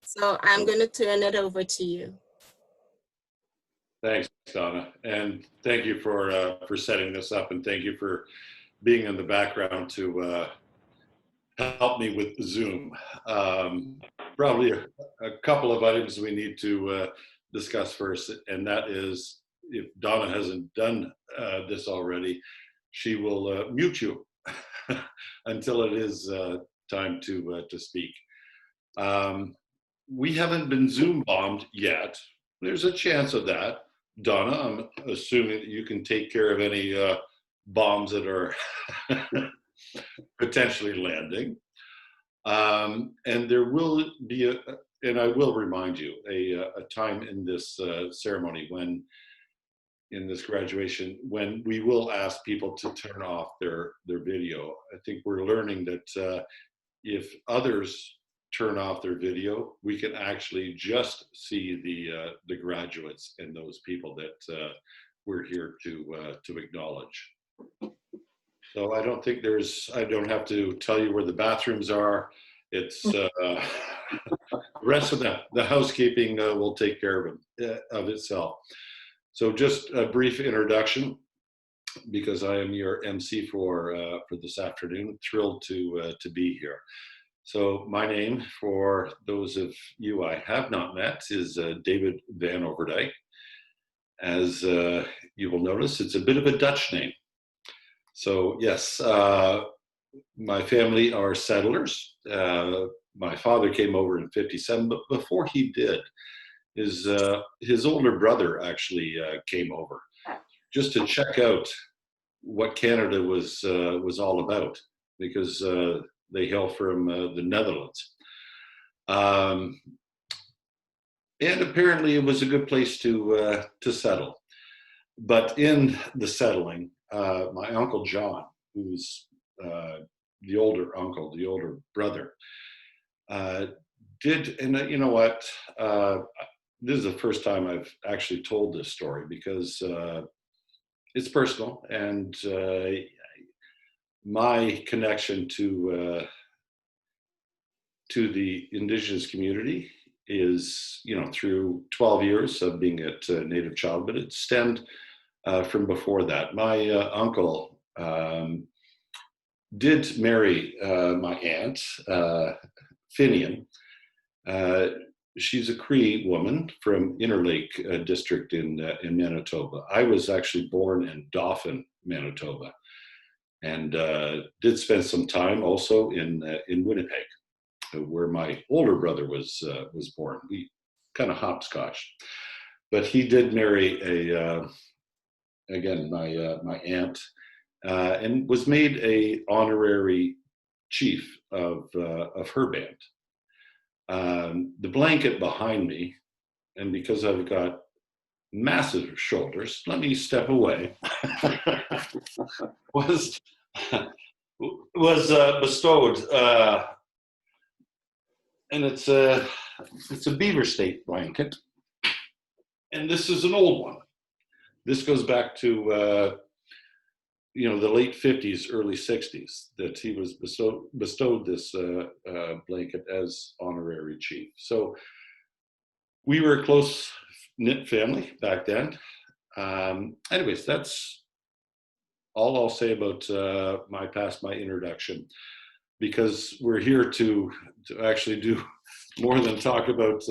So I'm going to turn it over to you. Thanks, Donna, and thank you for setting this up, and thank you for being in the background to help me with Zoom. Probably a couple of items we need to discuss first, and that is, if Donna hasn't done this already, she will mute you until it is time to speak. We haven't been Zoom bombed yet. There's a chance of that. Donna, I'm assuming that you can take care of any bombs that are potentially landing. And there will be and I will remind you, a time in this ceremony when, in this graduation, when we will ask people to turn off their video. I think we're learning that if others turn off their video, we can actually just see the graduates and those people that we're here to acknowledge. So I don't think I don't have to tell you where the bathrooms are. It's the rest of the housekeeping will take care of itself. So just a brief introduction, because I am your MC for this afternoon. Thrilled to be here. So my name, for those of you I have not met, is David Van Overdyke. As you will notice, it's a bit of a Dutch name. So yes, my family are settlers. My father came over in '57, but before he did, his older brother actually came over just to check out what Canada was all about, because they hail from the Netherlands. And apparently it was a good place to settle. But in the settling, my Uncle John, who's the older uncle, the older brother, did, and you know what, this is the first time I've actually told this story, because it's personal, and my connection to the Indigenous community is, through 12 years of being at Native Child, but it stemmed from before that. My uncle did marry my aunt, Finian. She's a Cree woman from Interlake district in Manitoba. I was actually born in Dauphin, Manitoba, and did spend some time also in Winnipeg, where my older brother was born. We kind of hopscotched, but he did marry again my aunt, and was made a honorary chief of her band. The blanket behind me, and because I've got massive shoulders, let me step away, was bestowed, and it's a Beaver State blanket, and this is an old one. This goes back to the late 50s, early 60s, that he was bestowed this blanket as honorary chief. So we were a close-knit family back then. Anyways, that's all I'll say about my past, my introduction, because we're here to actually do more than talk about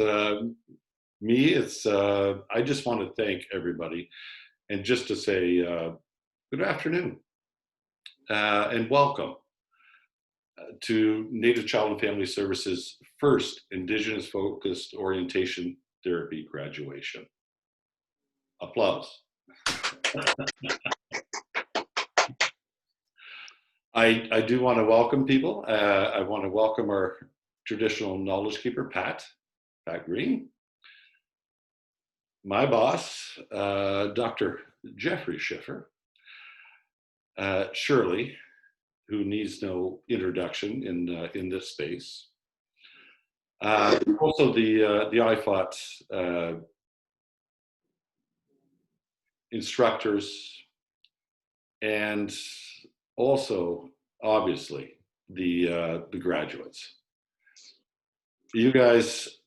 me. It's I just want to thank everybody, and just to say good afternoon and welcome to Native Child and Family Services' first Indigenous-focused orientation therapy graduation. Applause. I do want to welcome people. I want to welcome our traditional knowledge keeper, Pat Green. My boss, Dr. Jeffrey Schiffer. Shirley, who needs no introduction in this space. Also the IFOT instructors, and also obviously the graduates. You guys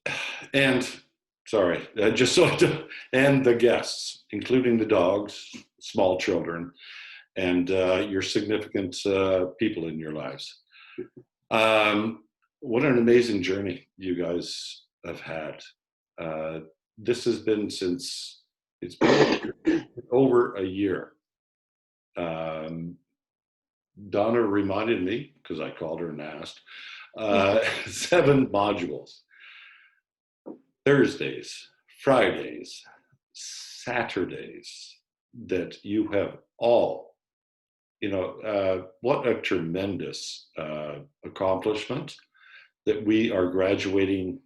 And sorry, just so and the guests, including the dogs, small children, and your significant people in your lives. What an amazing journey you guys have had. This has been since it's been over a year. Donna reminded me, because I called her and asked, 7 modules. Thursdays, Fridays, Saturdays, that you have all, what a tremendous accomplishment that we are graduating.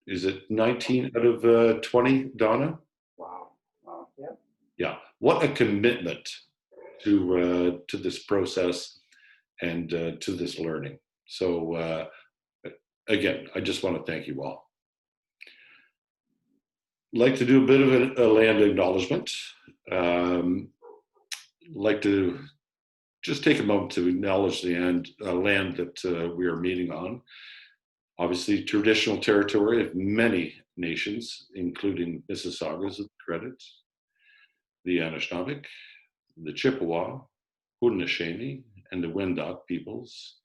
Is it 19 out of 20, Donna? Wow. Yeah. Yeah. What a commitment to this process and to this learning. So again, I just want to thank you all. Like to do a bit of a land acknowledgement. Like to just take a moment to acknowledge the land that we are meeting on. Obviously, traditional territory of many nations, including Mississaugas, the Credit, the Anishinaabe, the Chippewa, Haudenosaunee, and the Wendat peoples,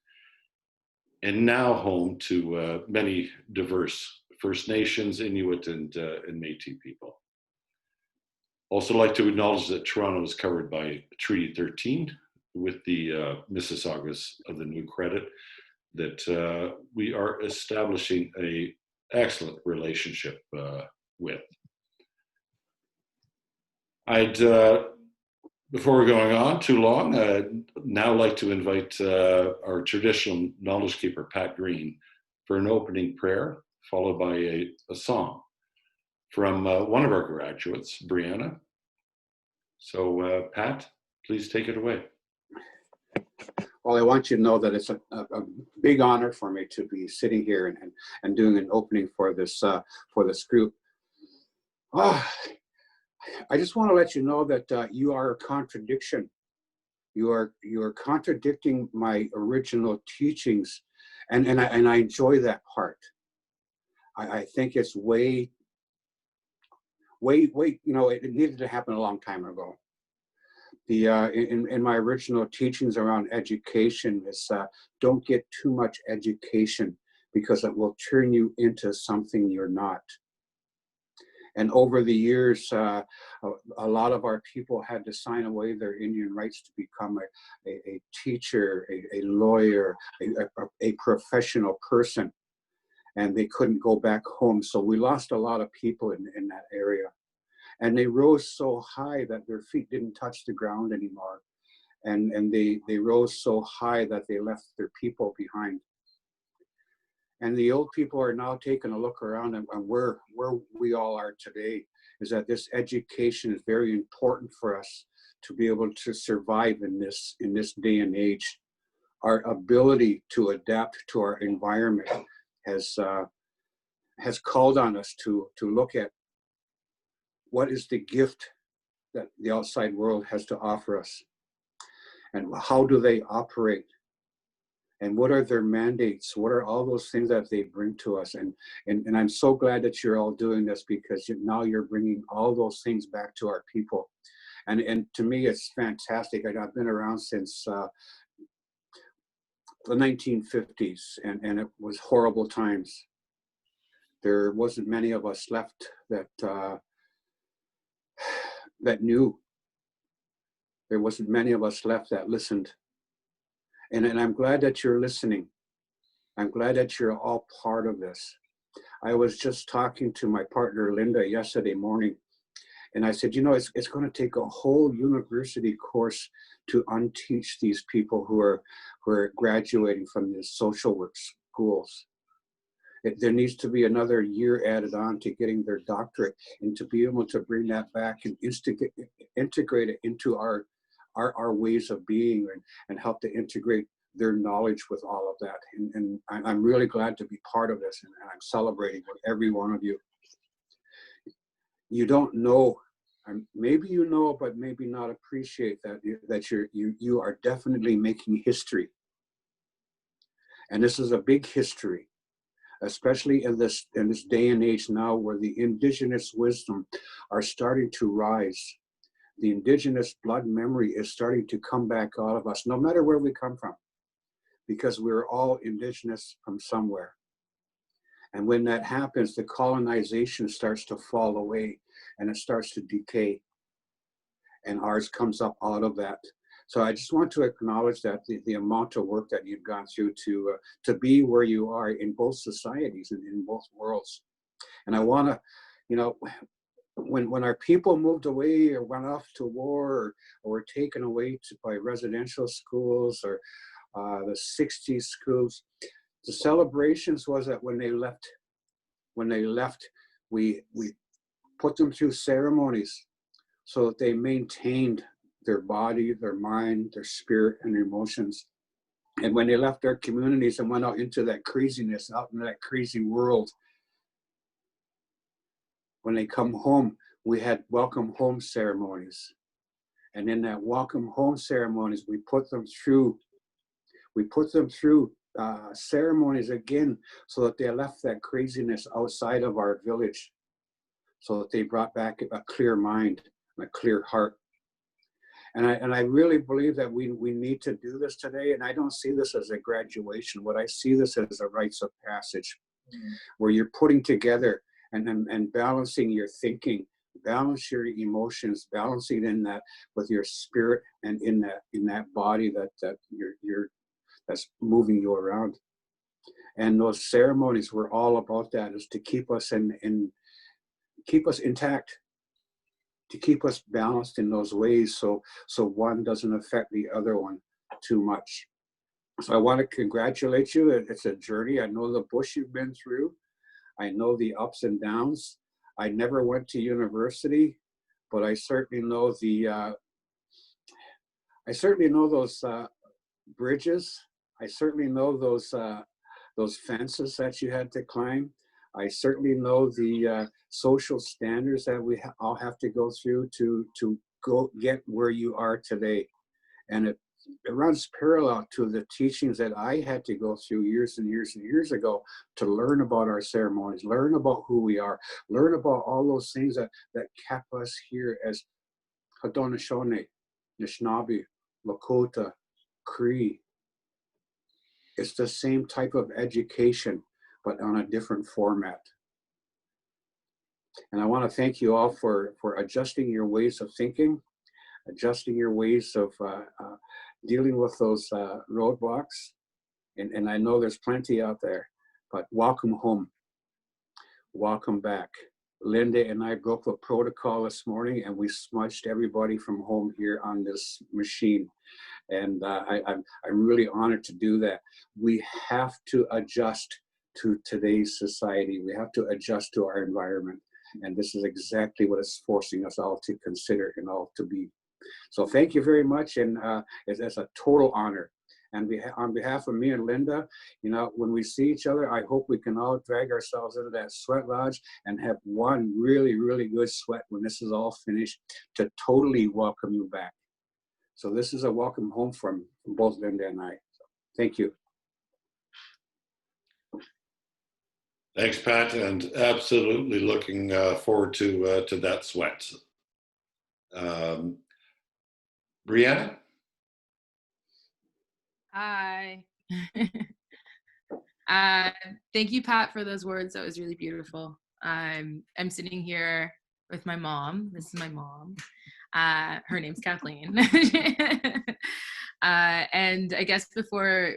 and now home to many diverse First Nations, Inuit, and Métis people. Also like to acknowledge that Toronto is covered by Treaty 13 with the Mississaugas of the New Credit, that we are establishing an excellent relationship with. I'd, before we're going on too long, now like to invite our traditional knowledge keeper, Pat Green, for an opening prayer, followed by a song from one of our graduates, Brianna. So Pat, please take it away. Well, I want you to know that it's a big honor for me to be sitting here and doing an opening for this group. I just want to let you know that you are a contradiction. You are contradicting my original teachings, and I enjoy that part. I think it's way, it needed to happen a long time ago. In my original teachings around education is don't get too much education, because it will turn you into something you're not. And over the years, a lot of our people had to sign away their Indian rights to become a teacher, a lawyer, a professional person, and they couldn't go back home. So we lost a lot of people in that area. And they rose so high that their feet didn't touch the ground anymore. And they rose so high that they left their people behind. And the old people are now taking a look around, and where we all are today is that this education is very important for us to be able to survive in this day and age. Our ability to adapt to our environment has called on us to look at what is the gift that the outside world has to offer us, and how do they operate, and what are their mandates, what are all those things that they bring to us. And I'm so glad that you're all doing this, because now you're bringing all those things back to our people. And to me, it's fantastic. I've been around since the 1950s, and it was horrible times. There wasn't many of us left that knew. There wasn't many of us left that listened. And I'm glad that you're listening. I'm glad that you're all part of this. I was just talking to my partner, Linda, yesterday morning, and I said, it's going to take a whole university course to unteach these people who are graduating from the social work schools. There needs to be another year added on to getting their doctorate, and to be able to bring that back and integrate it into our ways of being, and help to integrate their knowledge with all of that. And I'm really glad to be part of this, and I'm celebrating with every one of you. You don't know, maybe you know, but maybe not appreciate that you are definitely making history. And this is a big history. especially in this day and age now where the indigenous wisdom are starting to rise. The indigenous blood memory is starting to come back out of us, no matter where we come from, because we're all indigenous from somewhere. And when that happens, the colonization starts to fall away and it starts to decay. And ours comes up out of that. So I just want to acknowledge that the amount of work that you've gone through to be where you are in both societies and in both worlds. And I want to, you know, when our people moved away or went off to war or were taken away by residential schools or the 60s schools, the celebrations was that when they left, we put them through ceremonies so that they maintained their body, their mind, their spirit, and emotions. And when they left their communities and went out into that craziness, out into that crazy world, when they come home, we had welcome home ceremonies. And in that welcome home ceremonies, we put them through ceremonies again so that they left that craziness outside of our village, so that they brought back a clear mind and a clear heart. And I really believe that we need to do this today. And I don't see this as a graduation. What I see this as a rites of passage, where you're putting together and balancing your thinking, balance your emotions, balancing in that with your spirit and in that body that you're that's moving you around. And those ceremonies were all about that, is to keep us keep us intact, to keep us balanced in those ways, so one doesn't affect the other one too much. So I want to congratulate you. It's a journey. I know the bush you've been through. I know the ups and downs. I never went to university, but I certainly know those bridges. I certainly know those fences that you had to climb. I certainly know the social standards that we all have to go through to go get where you are today. And it runs parallel to the teachings that I had to go through years and years and years ago to learn about our ceremonies, learn about who we are, learn about all those things that kept us here as Haudenosaunee, Anishinaabe, Lakota, Cree. It's the same type of education, but on a different format. And I want to thank you all for adjusting your ways of thinking, adjusting your ways of dealing with those roadblocks. And I know there's plenty out there, but welcome home. Welcome back. Linda and I broke the protocol this morning and we smudged everybody from home here on this machine. And I'm really honored to do that. We have to adjust to today's society. We have to adjust to our environment. And this is exactly what it's forcing us all to consider and all to be. So thank you very much. And it's a total honor. And on behalf of me and Linda, you know, when we see each other, I hope we can all drag ourselves into that sweat lodge and have one really, really good sweat when this is all finished to totally welcome you back. So this is a welcome home from both Linda and I. So thank you. Thanks, Pat, and absolutely looking forward to that sweat. Brianna? Hi. Thank you, Pat, for those words. That was really beautiful. I'm sitting here with my mom. This is my mom. Her name's Kathleen. And I guess before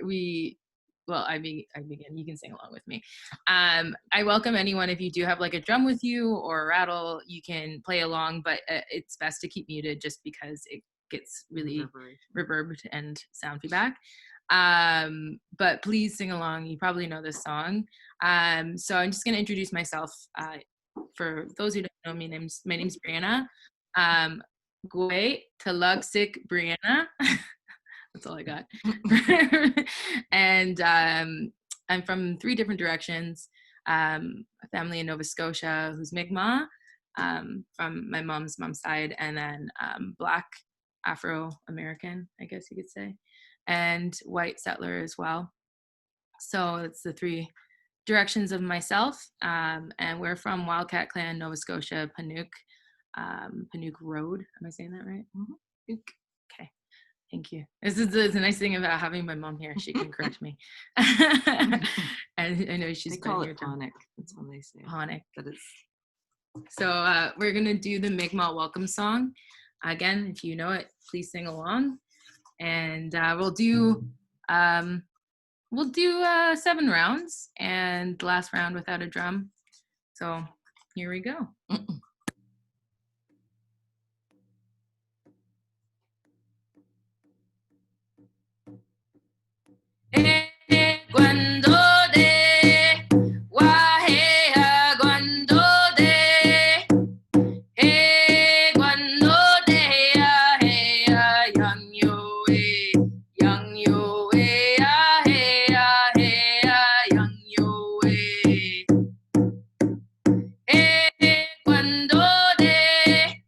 I begin, you can sing along with me. I welcome anyone, if you do have like a drum with you or a rattle, you can play along, but it's best to keep muted just because it gets really reverbed and sound feedback. But please sing along. You probably know this song. So I'm just going to introduce myself. For those who don't know me, my name's Brianna. Gwe Talugsik Brianna. That's all I got. And I'm from 3 different directions. A family in Nova Scotia who's Mi'kmaq, from my mom's side, and then Black Afro-American, I guess you could say, and white settler as well. So it's the three directions of myself, and we're from Wildcat Clan, Nova Scotia, Panuke Road. Am I saying that right? Okay, thank you. This is the nice thing about having my mom here. She can correct me. And I know she's They call it Ponic. That's how they say it. Ponic. But it's So we're gonna do the Mi'kmaq welcome song. Again, if you know it, please sing along. And we'll do 7 rounds, and the last round without a drum. So here we go. Cuando de Wahea cuando de cuando de young yo young yo young yo cuando de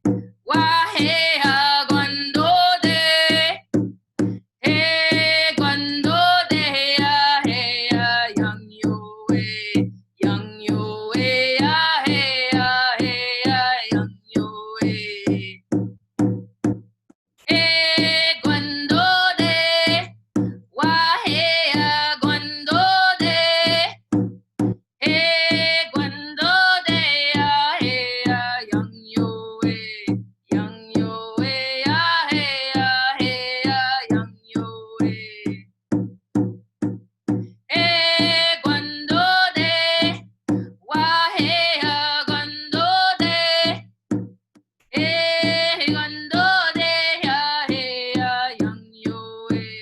Wahea cuando de cuando de young yo young yo young yo cuando de Wahea cuando de cuando de young yo young yo young yo cuando de Wahea cuando de cuando de young yo young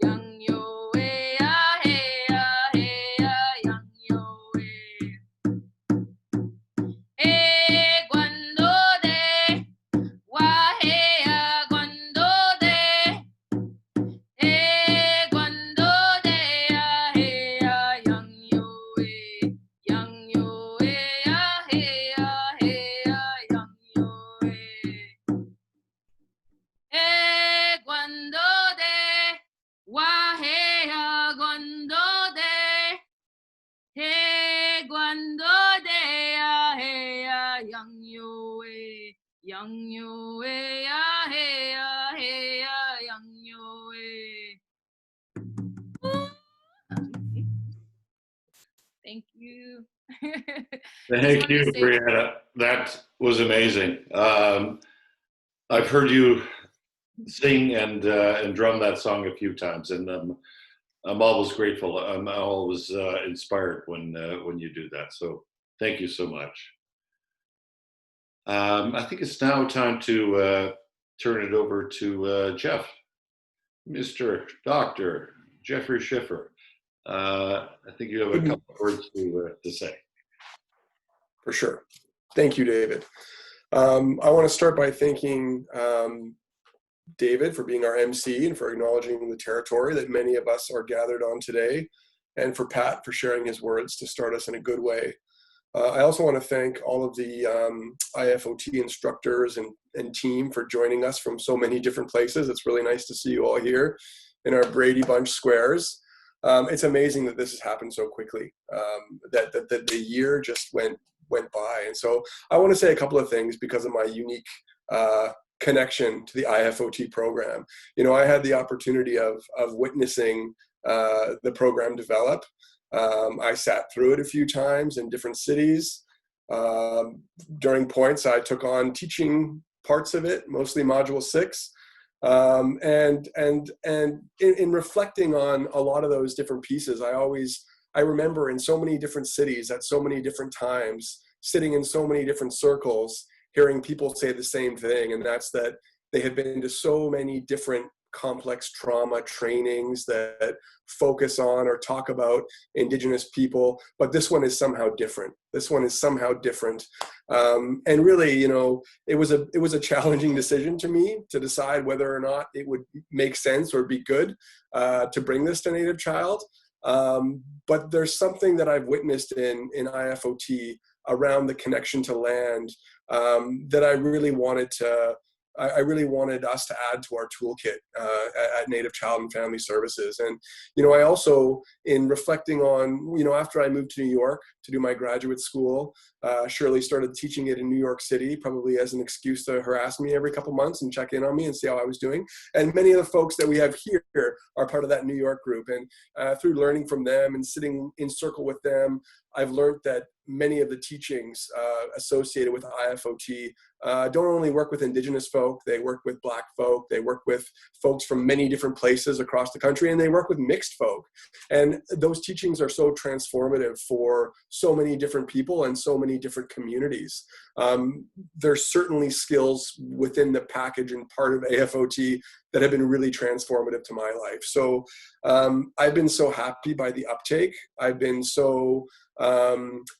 yo young yo cuando de Wahea cuando de cuando de young yo young yo young yo cuando de Wahea cuando de cuando de young yo young yo young yo Thank you. Thank you, Brianna. That was amazing. I've heard you sing and drum that song a few times, and I'm always grateful. I'm always inspired when you do that. So thank you so much. I think it's now time to turn it over to Jeff, Mr. Dr. Jeffrey Schiffer. I think you have a couple of words to say. For sure. Thank you, David. I want to start by thanking David for being our MC and for acknowledging the territory that many of us are gathered on today, and for Pat for sharing his words to start us in a good way. I also want to thank all of the IFOT instructors and team for joining us from so many different places. It's really nice to see you all here in our Brady Bunch squares. It's amazing that this has happened so quickly, that the year just went by. And so I want to say a couple of things because of my unique connection to the IFOT program. You know, I had the opportunity of witnessing the program develop. I sat through it a few times in different cities. During points, I took on teaching parts of it, mostly Module 6. And in reflecting on a lot of those different pieces, I remember in so many different cities at so many different times, sitting in so many different circles, hearing people say the same thing, and that's that they had been to so many different complex trauma trainings that focus on or talk about Indigenous people, but this one is somehow different. This one is somehow different. And really, you know, it was a challenging decision to me to decide whether or not it would make sense or be good to bring this to Native Child. But there's something that I've witnessed in IFOT around the connection to land that I really wanted to I really wanted us to add to our toolkit at Native Child and Family Services. And, I also, in reflecting on, after I moved to New York to do my graduate school, Shirley started teaching it in New York City, probably as an excuse to harass me every couple months and check in on me and see how I was doing. And many of the folks that we have here are part of that New York group. And through learning from them and sitting in circle with them, I've learned that many of the teachings associated with IFOT don't only work with Indigenous folk, they work with Black folk, they work with folks from many different places across the country, and they work with mixed folk. And those teachings are so transformative for so many different people and so many different communities. There's certainly skills within the package and part of AFOT that have been really transformative to my life. So I've been so happy by the uptake. I've been so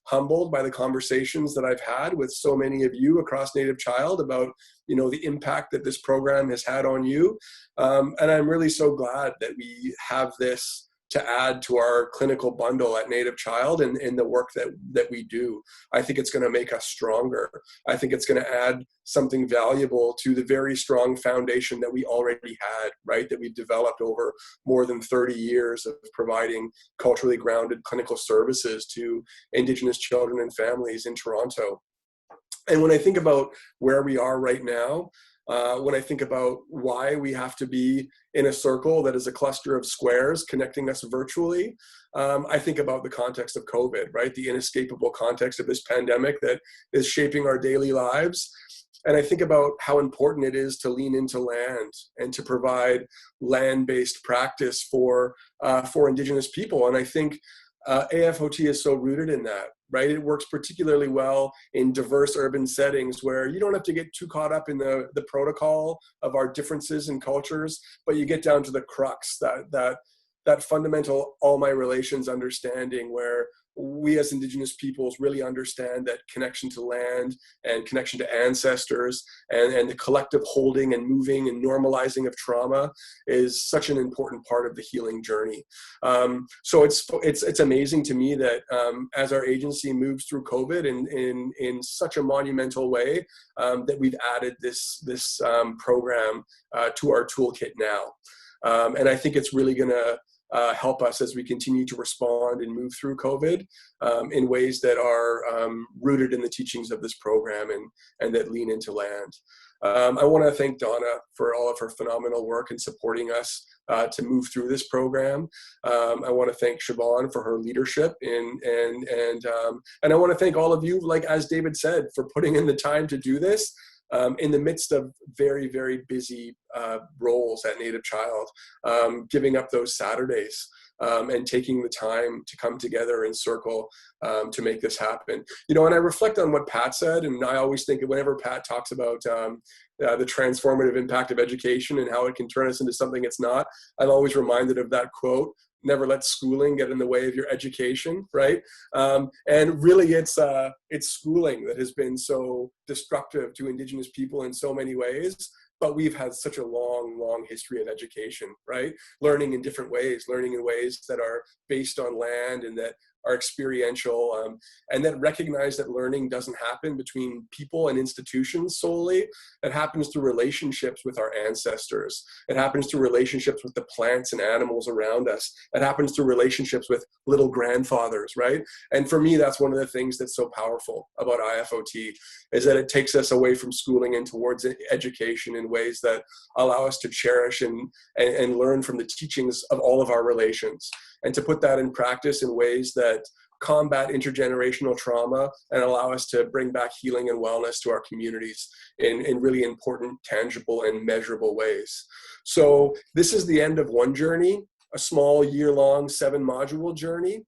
humbled by the conversations that I've had with so many of you across Native Child about, the impact that this program has had on you. And I'm really so glad that we have this to add to our clinical bundle at Native Child and in the work that we do. I think it's going to make us stronger. I think it's going to add something valuable to the very strong foundation that we already had, right? That we've developed over more than 30 years of providing culturally grounded clinical services to Indigenous children and families in Toronto. And when I think about where we are right now, when I think about why we have to be in a circle that is a cluster of squares connecting us virtually, I think about the context of COVID, right? The inescapable context of this pandemic that is shaping our daily lives. And I think about how important it is to lean into land and to provide land-based practice for Indigenous people. And I think AFOT is so rooted in that, right? It works particularly well in diverse urban settings where you don't have to get too caught up in the protocol of our differences in cultures, but you get down to the crux, that fundamental all my relations understanding where we as Indigenous peoples really understand that connection to land and connection to ancestors and the collective holding and moving and normalizing of trauma is such an important part of the healing journey. So it's amazing to me that as our agency moves through COVID in such a monumental way, that we've added this program to our toolkit now. And I think it's really going to help us as we continue to respond and move through COVID in ways that are rooted in the teachings of this program and that lean into land. I want to thank Donna for all of her phenomenal work in supporting us to move through this program. I want to thank Siobhan for her leadership and I want to thank all of you, like as David said, for putting in the time to do this. In the midst of very, very busy roles at Native Child, giving up those Saturdays and taking the time to come together in circle to make this happen. And I reflect on what Pat said, and I always think whenever Pat talks about the transformative impact of education and how it can turn us into something it's not, I'm always reminded of that quote, never let schooling get in the way of your education, right? And really it's schooling that has been so destructive to Indigenous people in so many ways, but we've had such a long, long history of education, right? Learning in different ways, learning in ways that are based on land and that are experiential, and that recognize that learning doesn't happen between people and institutions solely. It happens through relationships with our ancestors. It happens through relationships with the plants and animals around us. It happens through relationships with little grandfathers, right? And for me, that's one of the things that's so powerful about IFOT, is that it takes us away from schooling and towards education in ways that allow us to cherish and learn from the teachings of all of our relations, and to put that in practice in ways that combat intergenerational trauma and allow us to bring back healing and wellness to our communities in really important, tangible, and measurable ways. So this is the end of one journey, a small year-long 7-module journey,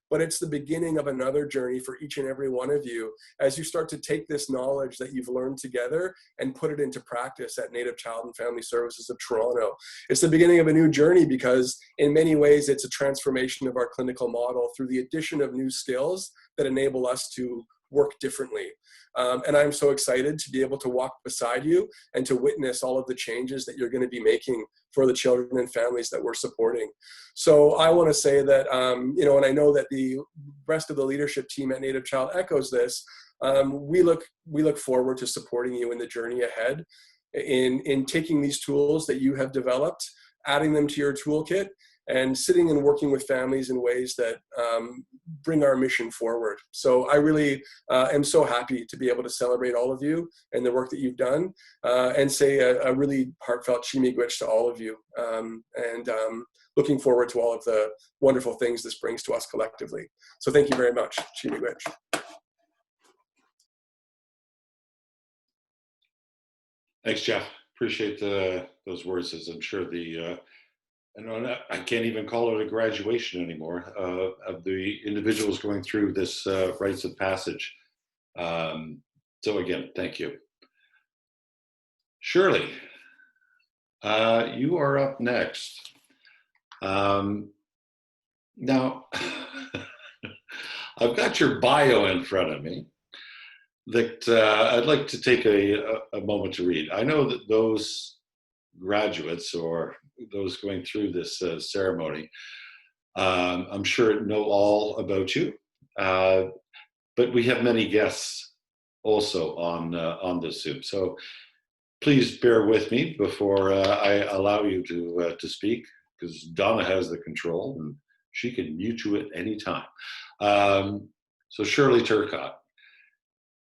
but it's the beginning of another journey for each and every one of you as you start to take this knowledge that you've learned together and put it into practice at Native Child and Family Services of Toronto. It's the beginning of a new journey because in many ways it's a transformation of our clinical model through the addition of new skills that enable us to work differently. And I'm so excited to be able to walk beside you and to witness all of the changes that you're going to be making for the children and families that we're supporting. So I want to say that, and I know that the rest of the leadership team at Native Child echoes this, we look forward to supporting you in the journey ahead. in taking these tools that you have developed, adding them to your toolkit, and sitting and working with families in ways that bring our mission forward. So I really am so happy to be able to celebrate all of you and the work that you've done, and say a really heartfelt Chimigwich to all of you. Looking forward to all of the wonderful things this brings to us collectively. So thank you very much, Chimigwich. Thanks, Jeff. Appreciate those words, as I'm sure I can't even call it a graduation anymore, of the individuals going through this rites of passage. So again, thank you. Shirley, you are up next. Now, I've got your bio in front of me that I'd like to take a moment to read. I know that those graduates or those going through this ceremony, I'm sure know all about you, but we have many guests also on this Zoom. So please bear with me before I allow you to speak, because Donna has the control and she can mute you at any time. So Shirley Turcotte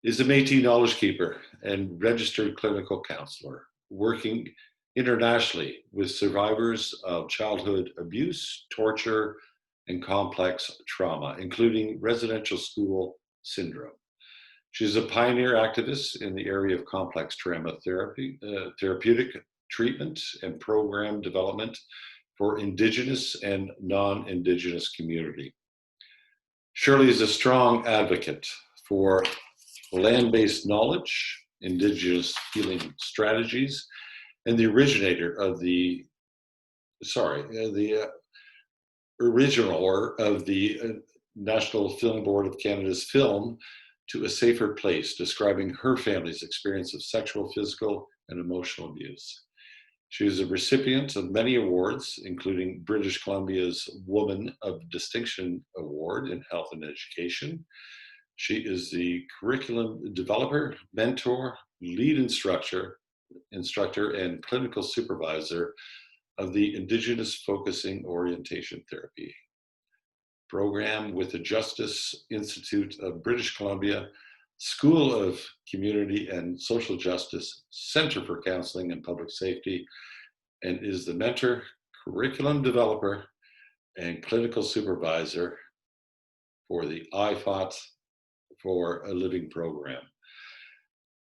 is a Métis knowledge keeper and registered clinical counselor, working internationally with survivors of childhood abuse, torture, and complex trauma, including residential school syndrome. She's a pioneer activist in the area of complex trauma therapy, therapeutic treatment, and program development for Indigenous and non-Indigenous community. Shirley is a strong advocate for land-based knowledge, Indigenous healing strategies, and the originator of the original of the National Film Board of Canada's Film to a Safer Place, describing her family's experience of sexual, physical, and emotional abuse. She is a recipient of many awards, including British Columbia's Woman of Distinction Award in Health and Education. She is the curriculum developer, mentor, lead instructor, and clinical supervisor of the Indigenous Focusing Orientation Therapy program with the Justice Institute of British Columbia, School of Community and Social Justice, Center for Counseling and Public Safety, and is the mentor, curriculum developer, and clinical supervisor for the IFOT for a Living program.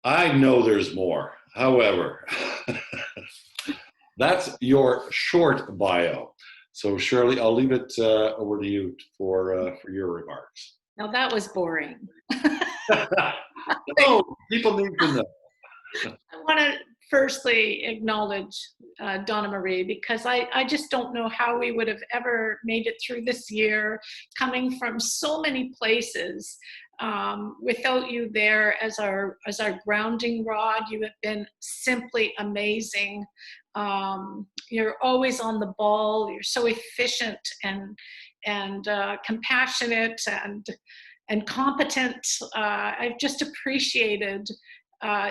I know there's more. However, that's your short bio. So Shirley, I'll leave it over to you for your remarks. Now that was boring. No, people need to know. I want to firstly acknowledge Donna Marie, because I just don't know how we would have ever made it through this year, coming from so many places, without you there as our grounding rod. You have been simply amazing. You're always on the ball. You're so efficient and compassionate and competent. I've just appreciated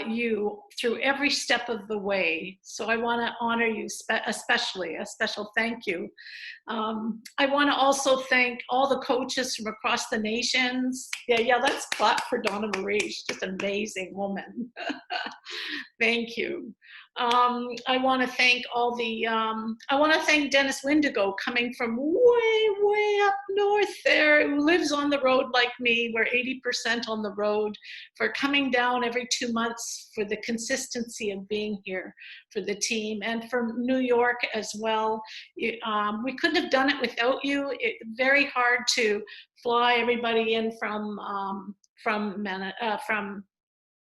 you through every step of the way. So I want to honor you especially, a special thank you. I want to also thank all the coaches from across the nations. Yeah, let's clap for Donna Marie. She's just an amazing woman. Thank you. I want to thank I want to thank Dennis Windigo, coming from way up north there, who lives on the road like me. We're 80% on the road, for coming down every 2 months, for the consistency of being here for the team, and from New York as well. We couldn't have done it without you. It's very hard to fly everybody in from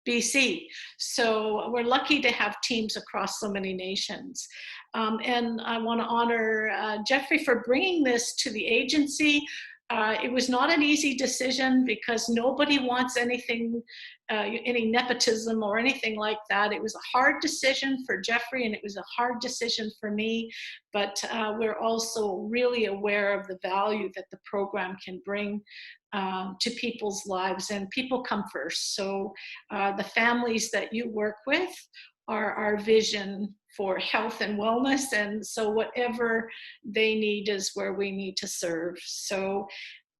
BC. So we're lucky to have teams across so many nations. And I want to honor Jeffrey for bringing this to the agency. It was not an easy decision, because nobody wants anything, any nepotism or anything like that. It was a hard decision for Jeffrey, and it was a hard decision for me, but we're also really aware of the value that the program can bring to people's lives, and people come first. So the families that you work with our vision for health and wellness. And so whatever they need is where we need to serve. So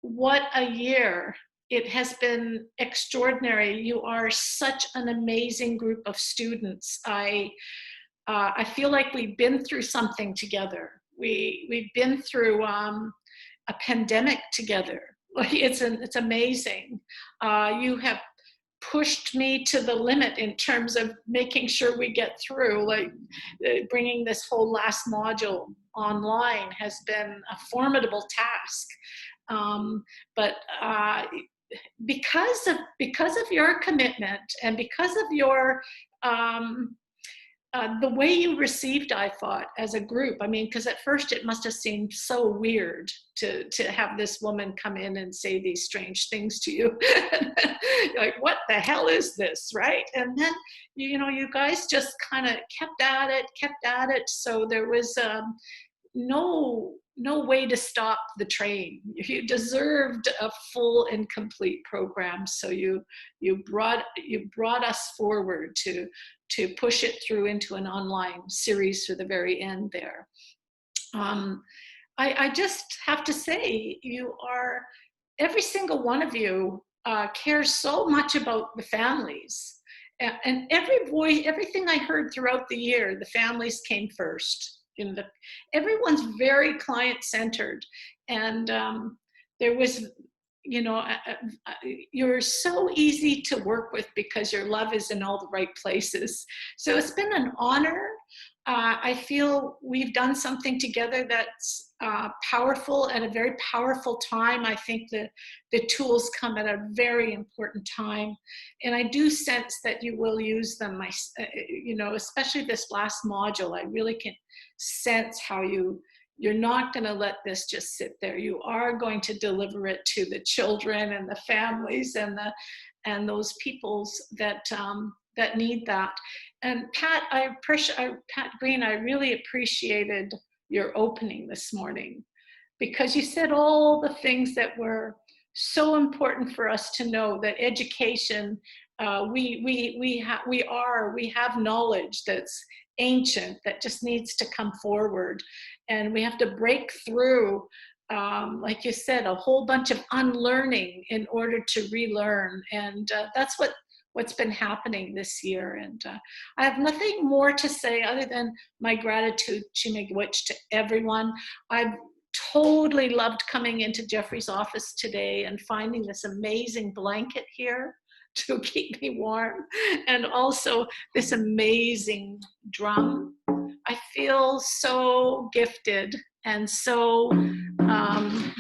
what a year. It has been extraordinary. You are such an amazing group of students. I feel like we've been through something together. We've been through a pandemic together. It's amazing. You have pushed me to the limit in terms of making sure we get through. Like bringing this whole last module online has been a formidable task. But because of your commitment and because of your the way you received IFOT as a group, I mean, because at first it must have seemed so weird to have this woman come in and say these strange things to you. Like, what the hell is this, right? And then, you guys just kind of kept at it. So there was no way to stop the train. You deserved a full and complete program. So you brought us forward to push it through into an online series to the very end there. I just have to say, every single one of you cares so much about the families. And everything I heard throughout the year, the families came first. Everyone's very client-centered. And there was, you're so easy to work with because your love is in all the right places. So it's been an honor. I feel we've done something together that's powerful at a very powerful time. I think the tools come at a very important time. And I do sense that you will use them, especially this last module. I really can sense how you're not going to let this just sit there. You are going to deliver it to the children and the families and those peoples that need that. And Pat Green, I really appreciated your opening this morning, because you said all the things that were so important for us to know, that education, we have knowledge that's ancient that just needs to come forward, and we have to break through, like you said, a whole bunch of unlearning in order to relearn. And that's what's been happening this year. And I have nothing more to say other than my gratitude to everyone. I've totally loved coming into Jeffrey's office today and finding this amazing blanket here to keep me warm, and also this amazing drum. I feel so gifted and so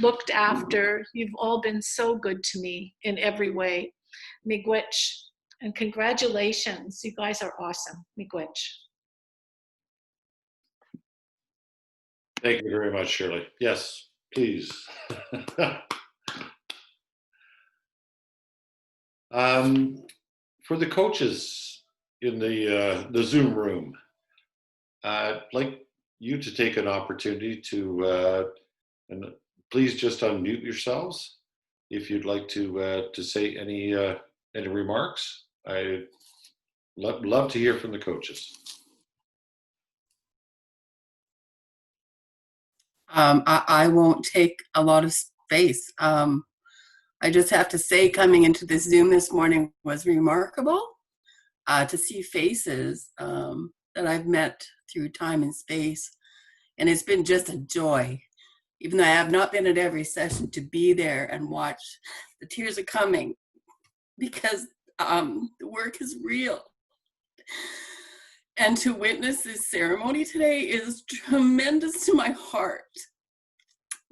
looked after. You've all been so good to me in every way. Miigwech, and congratulations. You guys are awesome. Miigwech. Thank you very much, Shirley. Yes, please. For the coaches in the Zoom room, I'd like you to take an opportunity to, and please just unmute yourselves if you'd like to say any remarks. I'd love to hear from the coaches. I won't take a lot of space. I just have to say, coming into this Zoom this morning was remarkable to see faces that I've met through time and space. And it's been just a joy, even though I have not been at every session, to be there and watch. The tears are coming because the work is real. And to witness this ceremony today is tremendous to my heart.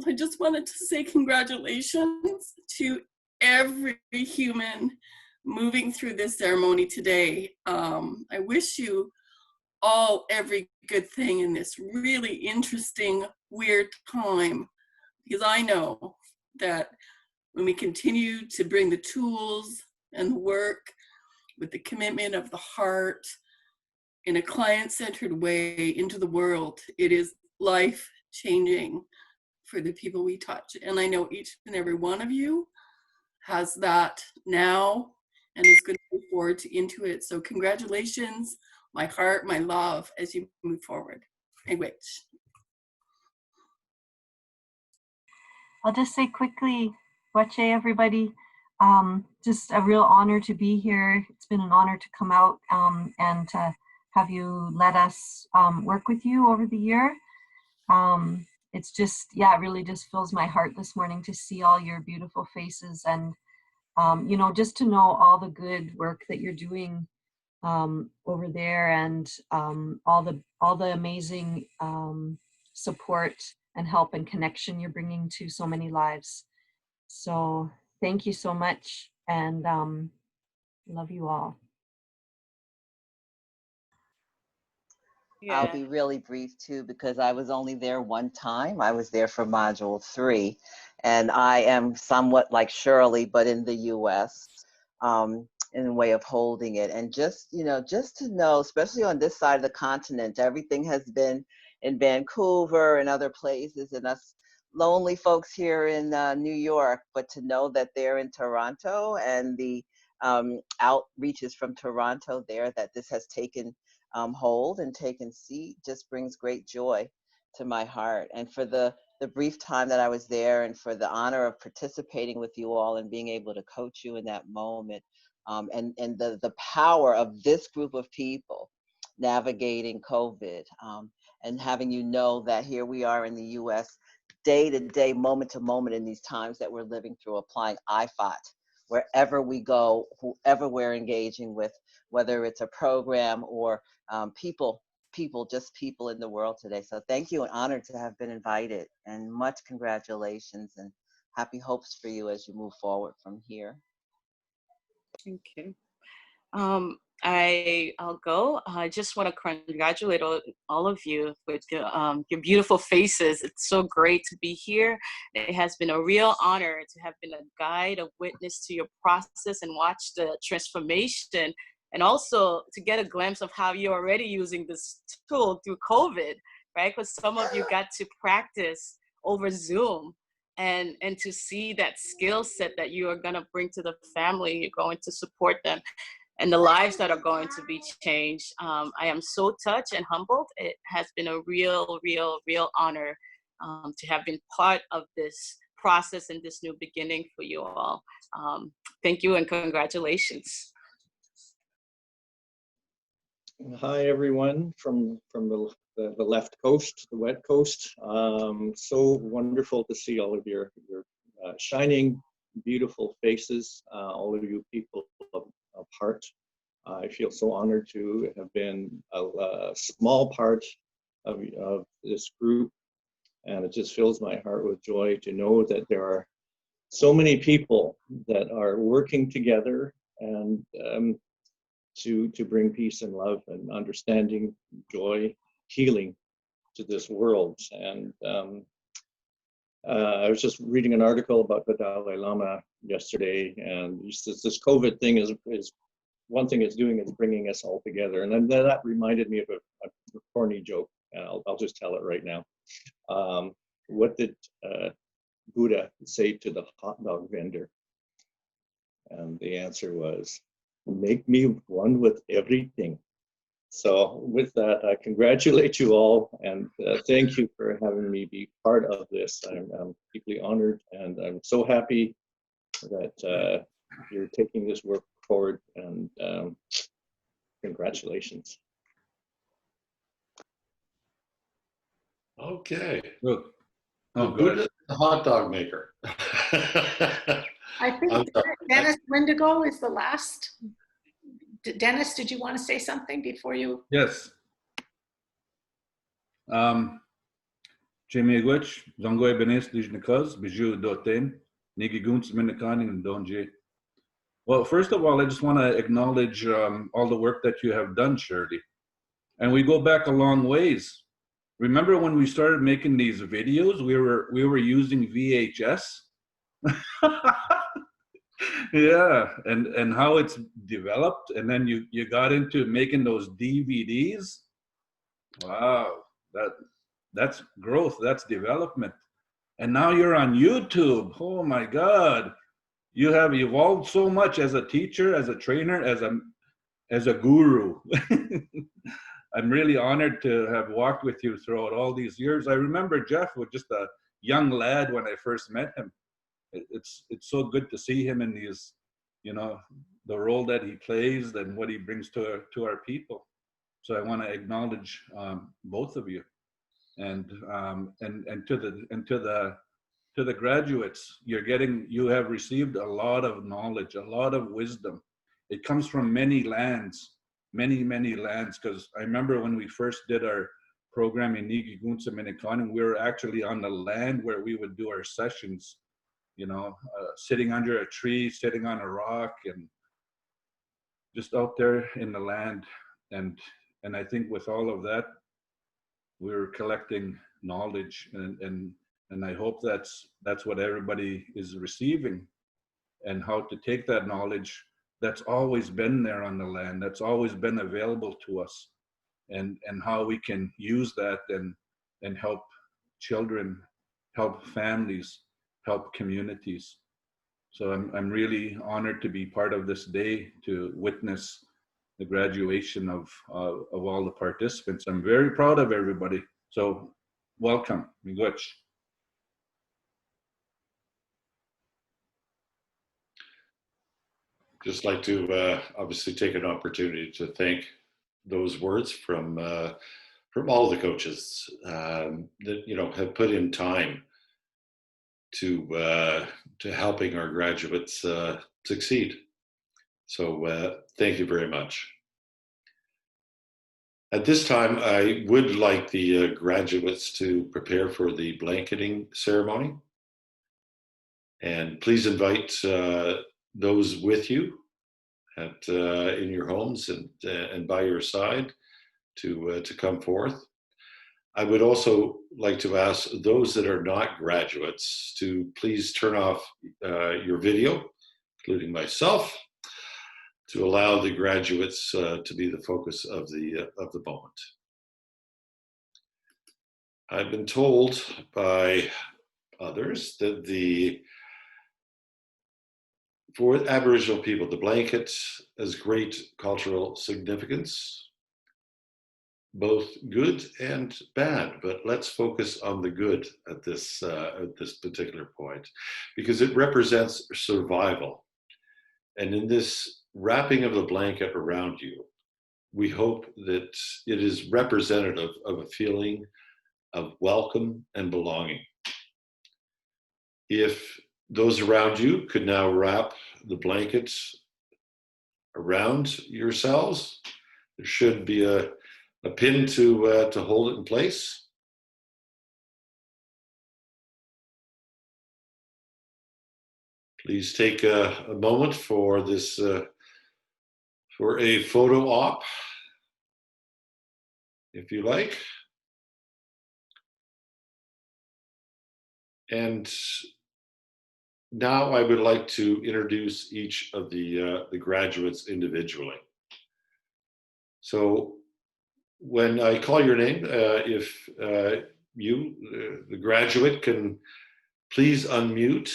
I just wanted to say congratulations to every human moving through this ceremony today. I wish you all every good thing in this really interesting, weird time, because I know that when we continue to bring the tools and the work with the commitment of the heart in a client-centered way into the world, it is life-changing for the people we touch. And I know each and every one of you has that now and is going to move forward into it. So congratulations my heart, my love as you move forward. Language. I'll just say quickly, Wache, everybody, just a real honor to be here. It's been an honor to come out and to have you let us work with you over the year. It's just, yeah, it really just fills my heart this morning to see all your beautiful faces and, you know, just to know all the good work that you're doing over there and all the amazing support and help and connection you're bringing to so many lives. So thank you so much, and love you all. I'll be really brief too, because I was only there one time. I was there for module 3, and I am somewhat like Shirley, but in the US, in a way of holding it. And just, you know, just to know, especially on this side of the continent, everything has been in Vancouver and other places, and us lonely folks here in New York, but to know that they're in Toronto and the outreaches from Toronto there, that this has taken hold and taken seat, just brings great joy to my heart. And for the brief time that I was there, and for the honor of participating with you all and being able to coach you in that moment, and the power of this group of people navigating COVID, and having you know that here we are in the US, day to day, moment to moment, in these times that we're living through, applying IFOT wherever we go, whoever we're engaging with, whether it's a program or people in the world today. So thank you, and honored to have been invited, and much congratulations and happy hopes for you as you move forward from here. Thank you. I'll go. I just want to congratulate all of you with your beautiful faces. It's so great to be here. It has been a real honor to have been a guide, a witness to your process, and watch the transformation, and also to get a glimpse of how you're already using this tool through COVID, right? Because some of you got to practice over Zoom, and to see that skill set that you are going to bring to the family, you're going to support them, and the lives that are going to be changed. I am so touched and humbled. It has been a real honor to have been part of this process and this new beginning for you all. Thank you and congratulations. Hi everyone from the left coast, the wet coast. So wonderful to see all of your shining, beautiful faces, all of you people of heart. I feel so honored to have been a small part of this group, and it just fills my heart with joy to know that there are so many people that are working together and to bring peace and love and understanding, joy, healing to this world. And I was just reading an article about the Dalai Lama yesterday, and he says this COVID thing is one thing it's doing is bringing us all together. And then that reminded me of a corny joke, and I'll just tell it right now. What did Buddha say to the hot dog vendor? And the answer was, "Make me one with everything." So with that, I congratulate you all, and thank you for having me be part of this. I'm deeply honored, and I'm so happy that you're taking this work forward, and congratulations. Okay. Look. Oh, Buddha, the hot dog maker. I think Dennis Wendigo is the last. Dennis, did you want to say something before you? Yes. Chemegwich, Zongoy Benes Dijnikaz, Biju Doten, Nigiguns Minakaning and Donji. Well, first of all, I just want to acknowledge all the work that you have done, Shirley. And we go back a long ways. Remember when we started making these videos, we were using VHS? Yeah, and how it's developed, and then you got into making those DVDs. Wow, that's growth, that's development. And now you're on YouTube. Oh my God, you have evolved so much as a teacher, as a trainer, as a as a guru. I'm really honored to have walked with you throughout all these years. I remember Jeff was just a young lad when I first met him. It's so good to see him in these, you know, the role that he plays and what he brings to our people. So I want to acknowledge both of you, and to the graduates. You have received a lot of knowledge, a lot of wisdom. It comes from many lands, many lands. Because I remember when we first did our program in Nigigunsa, Minneconne, we were actually on the land where we would do our sessions. You know, sitting under a tree, sitting on a rock, and just out there in the land. And I think with all of that, we're collecting knowledge, and I hope that's what everybody is receiving, and how to take that knowledge that's always been there on the land, that's always been available to us, and how we can use that and help children, help families, help communities. So I'm really honored to be part of this day, to witness the graduation of all the participants. I'm very proud of everybody. So welcome, miigwech. Just like to obviously take an opportunity to thank those words from all the coaches that, you know, have put in time to helping our graduates succeed. So thank you very much. At this time, I would like the graduates to prepare for the blanketing ceremony. And please invite those with you in your homes and by your side to come forth. I would also like to ask those that are not graduates to please turn off your video, including myself, to allow the graduates to be the focus of the moment. I've been told by others that for Aboriginal people, the blanket has great cultural significance, both good and bad. But let's focus on the good at this particular point, because it represents survival. And in this wrapping of the blanket around you, we hope that it is representative of a feeling of welcome and belonging. If those around you could now wrap the blankets around yourselves, there should be a pin to hold it in place. Please take a moment for this, for a photo op, if you like. And now I would like to introduce each of the graduates individually. So when I call your name, if you, the graduate, can please unmute.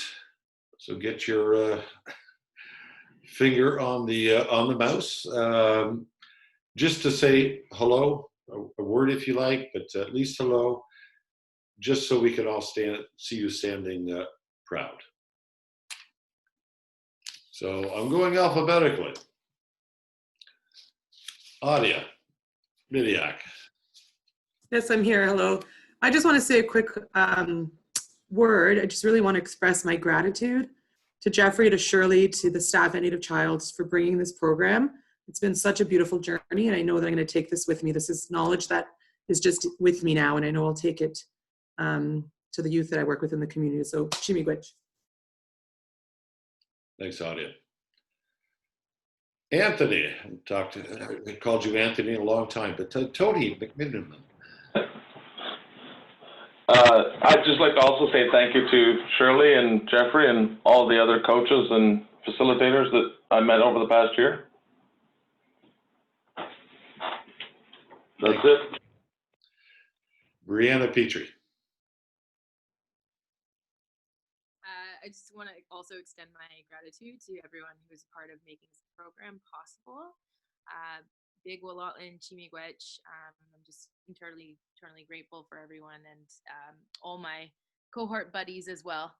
So get your finger on the mouse, just to say hello, a word if you like, but at least hello, just so we can all see you standing proud. So I'm going alphabetically. Adia Midiak. Yes, I'm here. Hello. I just want to say a quick word. I just really want to express my gratitude to Jeffrey, to Shirley, to the staff at Native Childs for bringing this program. It's been such a beautiful journey, and I know that I'm going to take this with me. This is knowledge that is just with me now, and I know I'll take it to the youth that I work with in the community. So, Chimigwich. Thanks, Adia. Anthony, I called you Anthony in a long time, but Tony McMiniman. I'd just like to also say thank you to Shirley and Jeffrey and all the other coaches and facilitators that I met over the past year. That's it. Brianna Petrie. I just want to also extend my gratitude to everyone who was part of making this program possible. Big Walatin Chimigwech. I'm just eternally grateful for everyone and all my cohort buddies as well.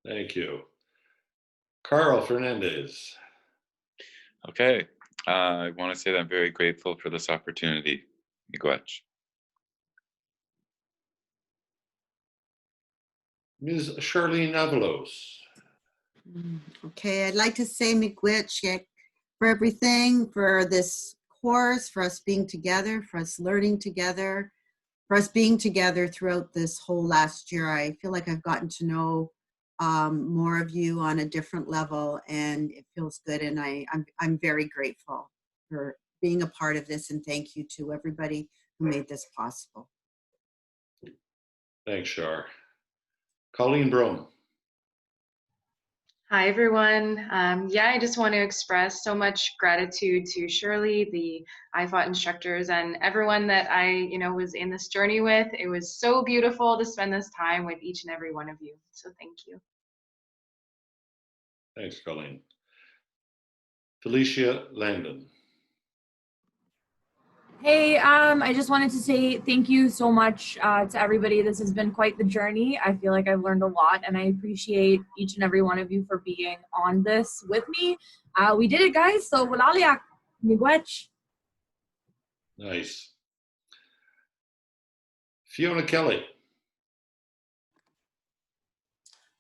Thank you. Carl Fernandez. Okay, I want to say that I'm very grateful for this opportunity. Miigwech. Ms. Shirley Navalos. Okay, I'd like to say miigwech for everything, for this course, for us being together, for us learning together, for us being together throughout this whole last year. I feel like I've gotten to know more of you on a different level, and it feels good, and I'm very grateful for being a part of this, and thank you to everybody who made this possible. Thanks, Shar. Colleen Brome. Hi, everyone. Yeah, I just want to express so much gratitude to Shirley, the IFOT instructors, and everyone that I, was in this journey with. It was so beautiful to spend this time with each and every one of you. So thank you. Thanks, Colleen. Felicia Langdon. Hey, I just wanted to say thank you so much to everybody. This has been quite the journey. I feel like I've learned a lot, and I appreciate each and every one of you for being on this with me. We did it, guys. So, walaliak, miigwech. Nice. Fiona Kelly.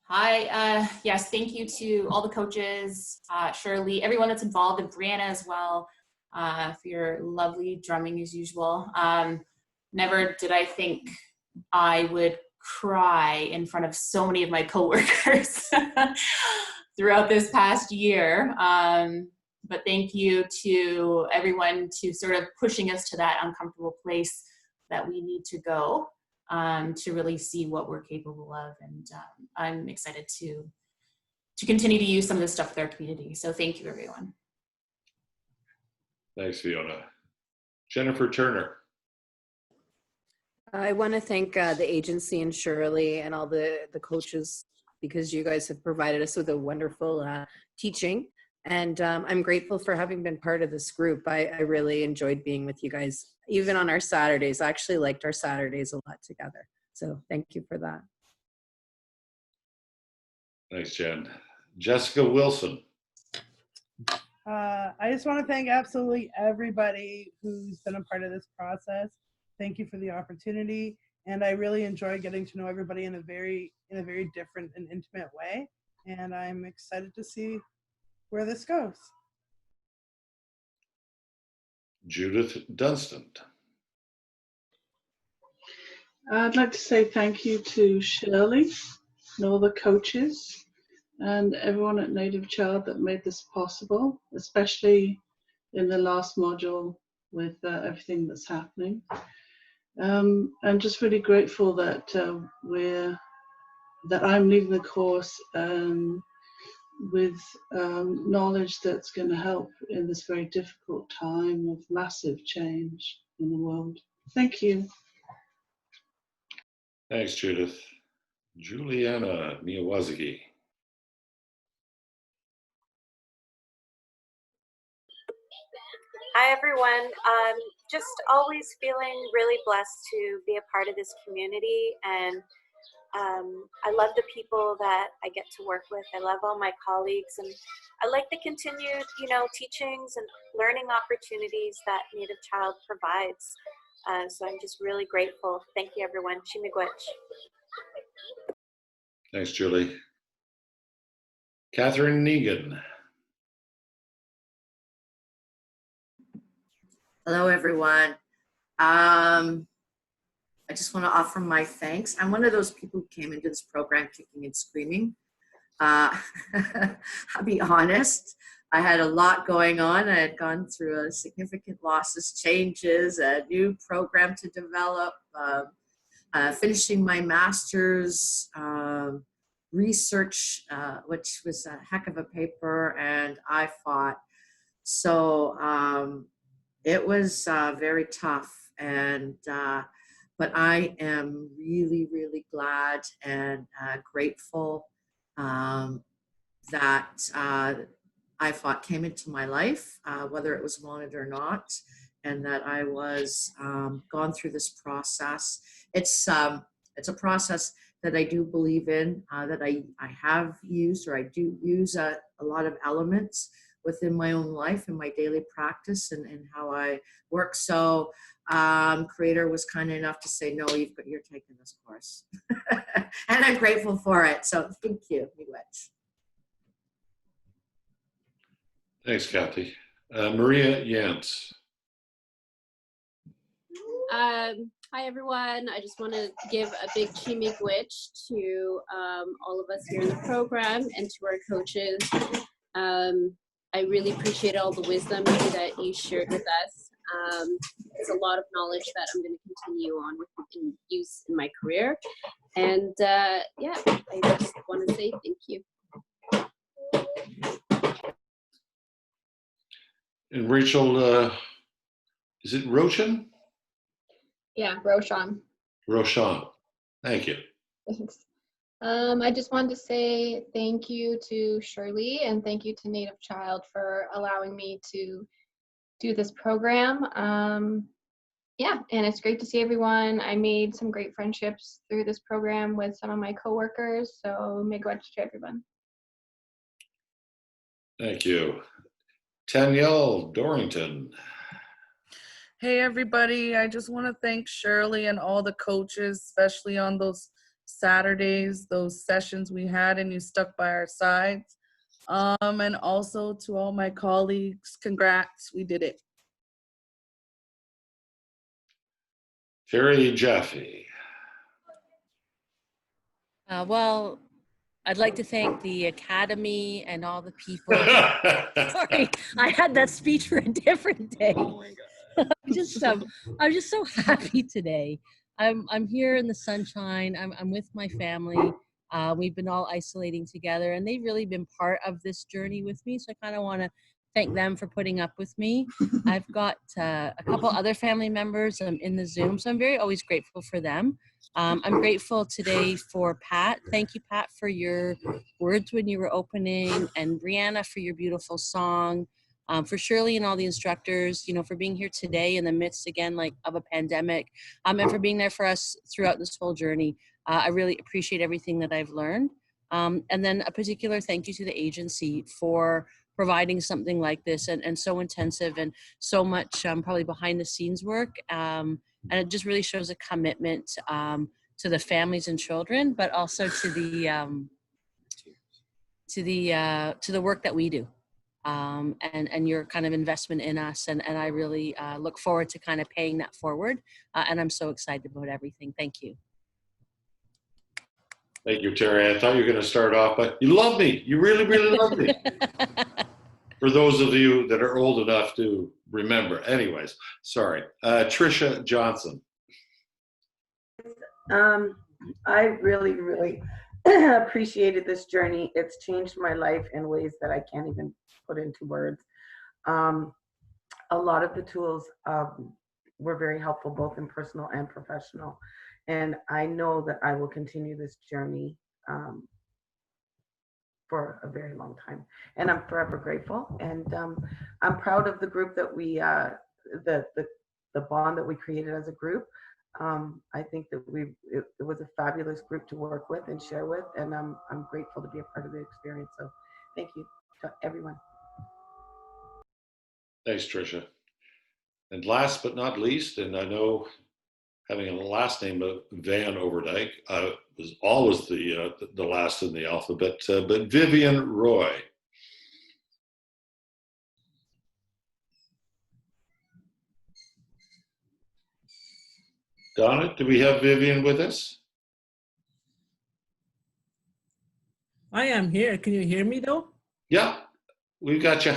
Hi, yes, thank you to all the coaches, Shirley, everyone that's involved, and Brianna as well, for your lovely drumming as usual. Never did I think I would cry in front of so many of my coworkers throughout this past year. But thank you to everyone to sort of pushing us to that uncomfortable place that we need to go. To really see what we're capable of, and I'm excited to continue to use some of this stuff with our community. So thank you, everyone. Thanks, Fiona. Jennifer Turner. I want to thank the agency and Shirley and all the coaches, because you guys have provided us with a wonderful teaching. And I'm grateful for having been part of this group. I really enjoyed being with you guys, even on our Saturdays. I actually liked our Saturdays a lot together. So thank you for that. Thanks, Jen. Jessica Wilson. I just want to thank absolutely everybody who's been a part of this process. Thank you for the opportunity. And I really enjoy getting to know everybody in a very different and intimate way. And I'm excited to see where this goes. Judith Dunstan. I'd like to say thank you to Shirley and all the coaches and everyone at Native Child that made this possible, especially in the last module with everything that's happening. I'm just really grateful that I'm leading the course with knowledge that's going to help in this very difficult time of massive change in the world. Thank you. Thanks, Judith. Juliana Miyawazaki. Hi, everyone. Just always feeling really blessed to be a part of this community, and I love the people that I get to work with. I love all my colleagues, and I like the continued, teachings and learning opportunities that Native Child provides. So I'm just really grateful. Thank you, everyone. Chimigwech. Thanks, Julie. Catherine Negan. Hello, everyone. I just want to offer my thanks. I'm one of those people who came into this program kicking and screaming. I'll be honest, I had a lot going on. I had gone through a significant losses, changes, a new program to develop, finishing my master's, research, which was a heck of a paper, and IFOT. So it was very tough, and but I am really, really glad and grateful that IFOT came into my life, whether it was wanted or not, and that I was gone through this process. It's a process that I do believe in, that I have used, or I do use a lot of elements within my own life and my daily practice and how I work. So Creator was kind enough to say, no, you're taking this course. And I'm grateful for it. So thank you, miigwech. Thanks, Kathy. Maria Yance. Hi, everyone. I just want to give a big miigwech to all of us here in the program and to our coaches. I really appreciate all the wisdom that you shared with us. It's a lot of knowledge that I'm going to continue on with and use in my career. And yeah, I just want to say thank you. And Rachel, is it Roshan? Yeah, Roshan. Roshan. Thank you. Thanks. I just wanted to say thank you to Shirley and thank you to Native Child for allowing me to do this program. Yeah, and it's great to see everyone. I made some great friendships through this program with some of my coworkers, so miigwech to everyone. Thank you. Danielle Dorrington. Hey everybody, I just want to thank Shirley and all the coaches, especially on those Saturdays, those sessions we had and you stuck by our sides. And also to all my colleagues, congrats, we did it. Terry Jaffe. Well, I'd like to thank the Academy and all the people. Sorry, I had that speech for a different day. Oh my God. I'm just so happy today. I'm here in the sunshine. I'm with my family. We've been all isolating together, and they've really been part of this journey with me. So I kind of want to thank them for putting up with me. I've got a couple other family members in the Zoom, so I'm always grateful for them. I'm grateful today for Pat. Thank you, Pat, for your words when you were opening, and Brianna for your beautiful song. For Shirley and all the instructors, for being here today in the midst, again, of a pandemic, and for being there for us throughout this whole journey. I really appreciate everything that I've learned. And then a particular thank you to the agency for providing something like this and so intensive and so much probably behind the scenes work. And it just really shows a commitment to the families and children, but also to the work that we do. And your kind of investment in us. And I really look forward to kind of paying that forward. And I'm so excited about everything. Thank you. Thank you, Terry. I thought you were going to start off, but you love me. You really, really love me. For those of you that are old enough to remember. Anyways, sorry. Tricia Johnson. I really, really appreciated this journey. It's changed my life in ways that I can't even put into words. A lot of the tools were very helpful, both in personal and professional. And I know that I will continue this journey for a very long time. And I'm forever grateful. And I'm proud of the group that we, the bond that we created as a group. I think that it was a fabulous group to work with and share with, and I'm grateful to be a part of the experience. So thank you to everyone. Thanks, Tricia. And last but not least, and I know having a last name of Van Overdyke was always the last in the alphabet, but Vivian Roy. Donna, do we have Vivian with us? I am here. Can you hear me though? Yeah, we've got you.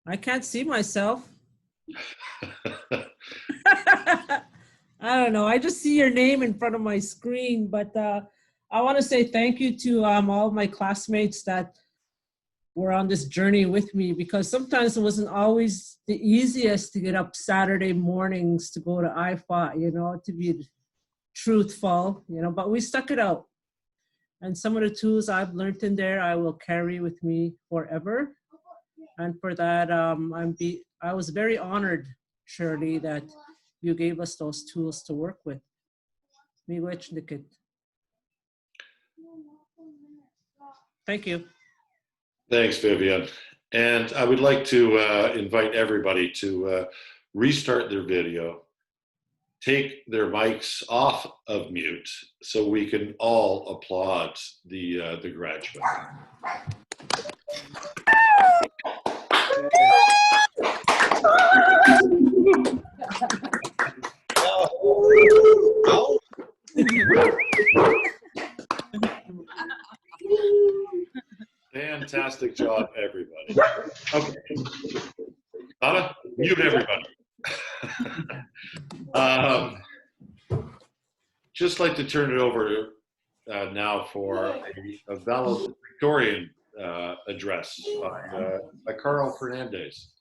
I can't see myself. I don't know. I just see your name in front of my screen, but I want to say thank you to all of my classmates that were on this journey with me, because sometimes it wasn't always the easiest to get up Saturday mornings to go to IFOT, to be truthful, but we stuck it out. And some of the tools I've learned in there, I will carry with me forever. And for that, I was very honored, Shirley, that you gave us those tools to work with. Miigwech dikit. Thank you. Thanks, Vivian. And I would like to invite everybody to restart their video, take their mics off of mute so we can all applaud the graduate. Fantastic job, everybody. Okay. Donna, mute everybody. Just like to turn it over now for a valedictorian address by Carl Fernandez.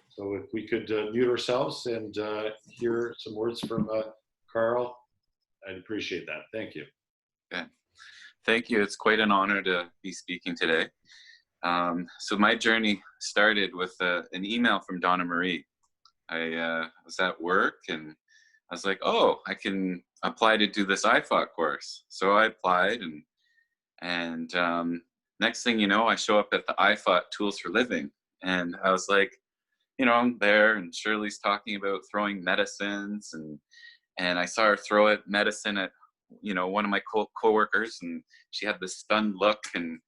So if we could mute ourselves and hear some words from Carl, I'd appreciate that. Thank you. Okay. Thank you. It's quite an honor to be speaking today. So my journey started with an email from Donna Marie. I was at work and I was like, oh, I can apply to do this IFOT course. So I applied and next thing you know, I show up at the IFOT Tools for Living. And I was like, you know, I'm there and Shirley's talking about throwing medicines and I saw her throw it medicine at, you know, one of my coworkers and she had this stunned look and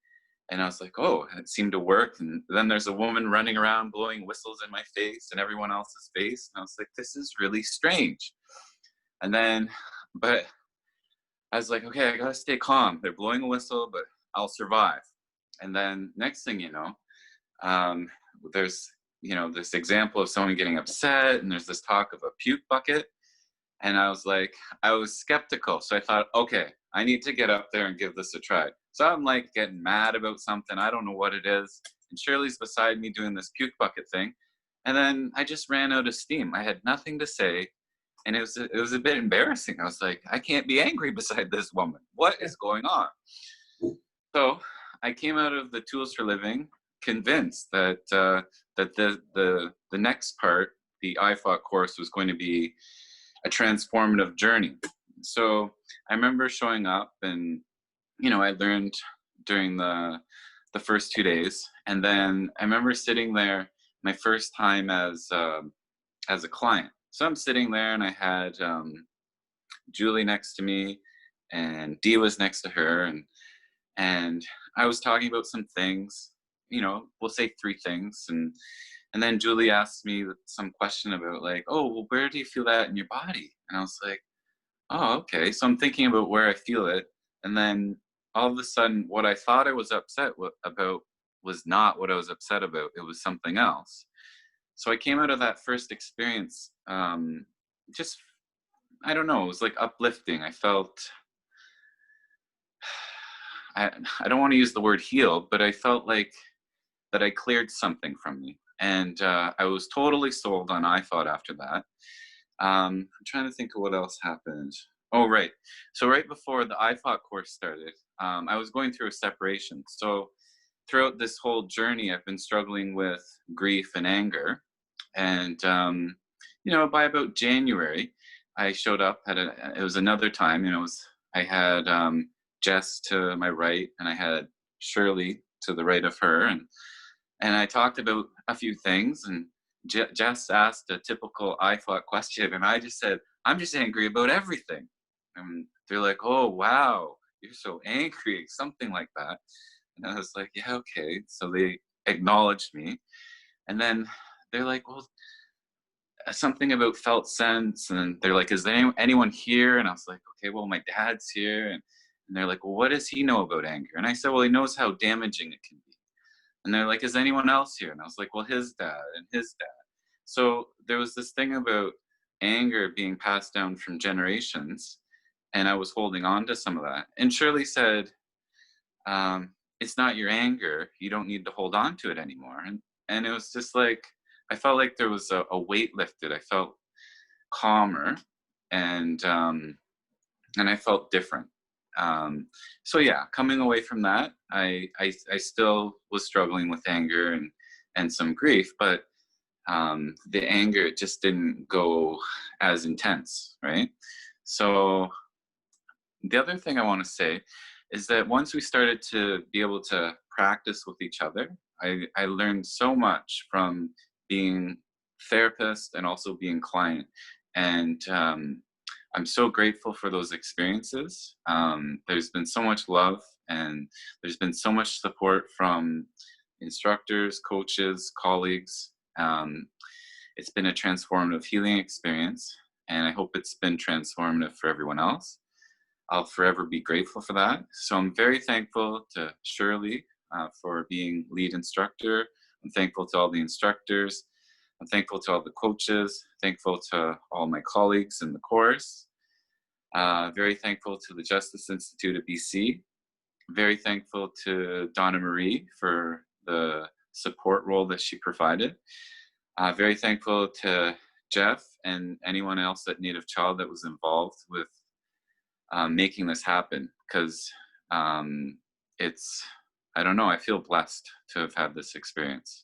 I was like, oh, it seemed to work. And then there's a woman running around blowing whistles in my face and everyone else's face. And I was like, this is really strange. And then, but I was like, okay, I gotta stay calm. They're blowing a whistle, but I'll survive. And then next thing you know, there's, you know, this example of someone getting upset and there's this talk of a puke bucket. And I was like, I was skeptical. So I thought, okay, I need to get up there and give this a try. So I'm like getting mad about something. I don't know what it is. And Shirley's beside me doing this puke bucket thing. And then I just ran out of steam. I had nothing to say. And it was a bit embarrassing. I was like, I can't be angry beside this woman. What is going on? So I came out of the Tools for Living convinced that that the next part, the IFOT course, was going to be a transformative journey. So I remember showing up and, you know, I learned during the first 2 days. And then I remember sitting there my first time as a client. So I'm sitting there and I had Julie next to me and Dee was next to her. And I was talking about some things, you know, we'll say 3 things. And then Julie asked me some question about like, oh, well, where do you feel that in your body? And I was like, oh, okay. So I'm thinking about where I feel it. And then all of a sudden, what I thought I was upset about was not what I was upset about. It was something else. So I came out of that first experience, just, I don't know, it was like uplifting. I felt, I don't want to use the word healed, but I felt like that I cleared something from me. And I was totally sold on IFOT after that. I'm trying to think of what else happened. Oh, right. So right before the IFOT course started, I was going through a separation. So throughout this whole journey, I've been struggling with grief and anger. And, you know, by about January, I showed up at it was another time, you know, I had Jess to my right and I had Shirley to the right of her. And I talked about a few things and Jess asked a typical IFOT question and I just said, I'm just angry about everything. And they're like, oh, wow, you're so angry, something like that. And I was like, yeah, okay. So they acknowledged me. And then they're like, well, something about felt sense. And they're like, is there anyone here? And I was like, okay, well, my dad's here. And they're like, well, what does he know about anger? And I said, well, he knows how damaging it can be. And they're like, is anyone else here? And I was like, well, his dad and his dad. So there was this thing about anger being passed down from generations. And I was holding on to some of that. And Shirley said, it's not your anger. You don't need to hold on to it anymore. And it was just like, I felt like there was a weight lifted. I felt calmer and I felt different. So yeah, coming away from that, I still was struggling with anger and some grief, but the anger just didn't go as intense, right? So the other thing I want to say is that once we started to be able to practice with each other, I learned so much from being therapist and also being client. And I'm so grateful for those experiences. There's been so much love, and there's been so much support from instructors, coaches, colleagues. It's been a transformative healing experience, and I hope it's been transformative for everyone else. I'll forever be grateful for that. So I'm very thankful to Shirley for being lead instructor. I'm thankful to all the instructors. I'm thankful to all the coaches, thankful to all my colleagues in the course. Very thankful to the Justice Institute of BC. Very thankful to Donna Marie for the support role that she provided. Very thankful to Jeff and anyone else at Native Child that was involved with making this happen, because it's, I don't know, I feel blessed to have had this experience.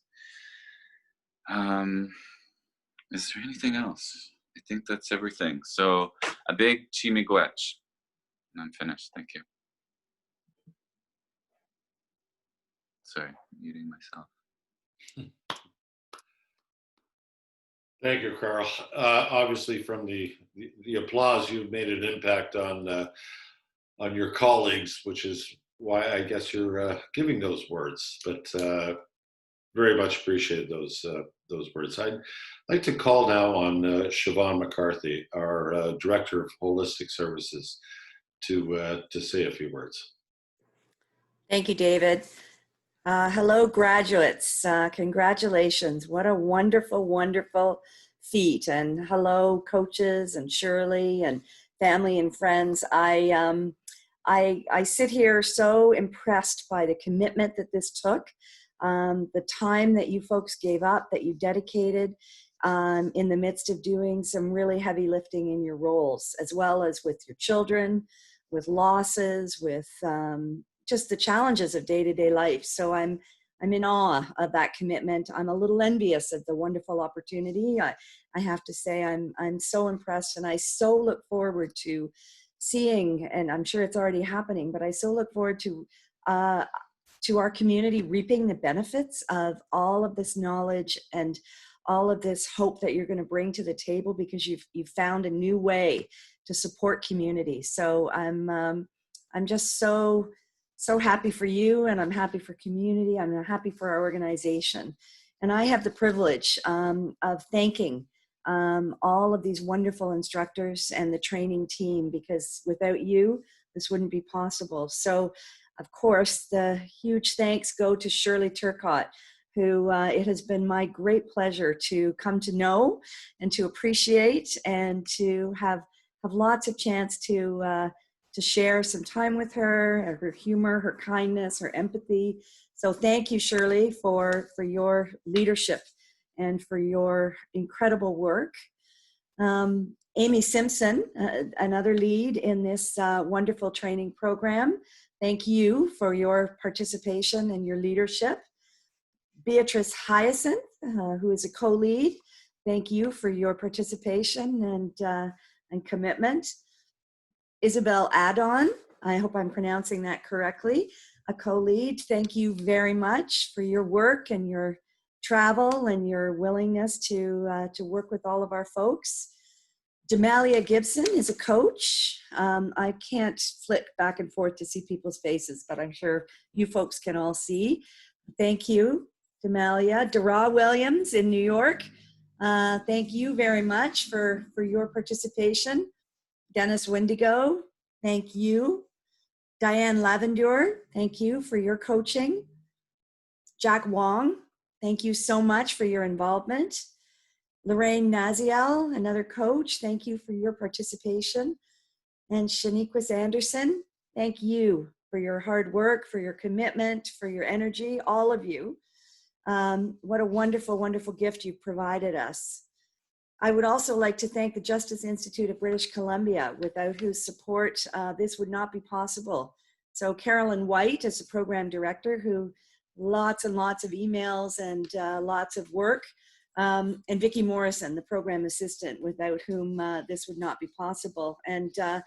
Is there anything else? I think that's everything. So a big chimigwech. And I'm finished. Thank you. Sorry, muting myself. Thank you, Carl. Obviously, from the applause, you've made an impact on your colleagues, which is why I guess you're giving those words. But very much appreciate those words. I'd like to call now on Siobhan McCarthy, our Director of Holistic Services, to say a few words. Thank you, David. Hello, graduates. Congratulations. What a wonderful, wonderful feat. And hello, coaches and Shirley and family and friends. I sit here so impressed by the commitment that this took, the time that you folks gave up, that you dedicated in the midst of doing some really heavy lifting in your roles, as well as with your children, with losses, with just the challenges of day-to-day life. So I'm in awe of that commitment. I'm a little envious of the wonderful opportunity. I have to say I'm so impressed, and I so look forward to seeing, and I'm sure it's already happening, but I so look forward to our community reaping the benefits of all of this knowledge and all of this hope that you're going to bring to the table, because you've found a new way to support community. So I'm just so happy for you, and I'm happy for community. I'm happy for our organization. And I have the privilege of thanking all of these wonderful instructors and the training team, because without you, this wouldn't be possible. So, of course, the huge thanks go to Shirley Turcotte, who it has been my great pleasure to come to know and to appreciate, and to have lots of chance to share some time with her humor, her kindness, her empathy. So thank you, Shirley, for your leadership and for your incredible work. Amy Simpson, another lead in this wonderful training program. Thank you for your participation and your leadership. Beatrice Hyacinth, who is a co-lead. Thank you for your participation and commitment. Isabel Adon, I hope I'm pronouncing that correctly, a co-lead. Thank you very much for your work and your travel and your willingness to work with all of our folks. Demalia Gibson is a coach. I can't flick back and forth to see people's faces, but I'm sure you folks can all see. Thank you, Demalia. Dara Williams in New York. Thank you very much for your participation. Dennis Windigo, thank you. Diane Lavendure, thank you for your coaching. Jack Wong, thank you so much for your involvement. Lorraine Naziel, another coach, thank you for your participation. And Shaniquas Anderson, thank you for your hard work, for your commitment, for your energy, all of you. What a wonderful, wonderful gift you've provided us. I would also like to thank the Justice Institute of British Columbia, without whose support this would not be possible. So Carolyn White is the program director who lots and lots of emails and lots of work. And Vicki Morrison, the program assistant, without whom this would not be possible. And a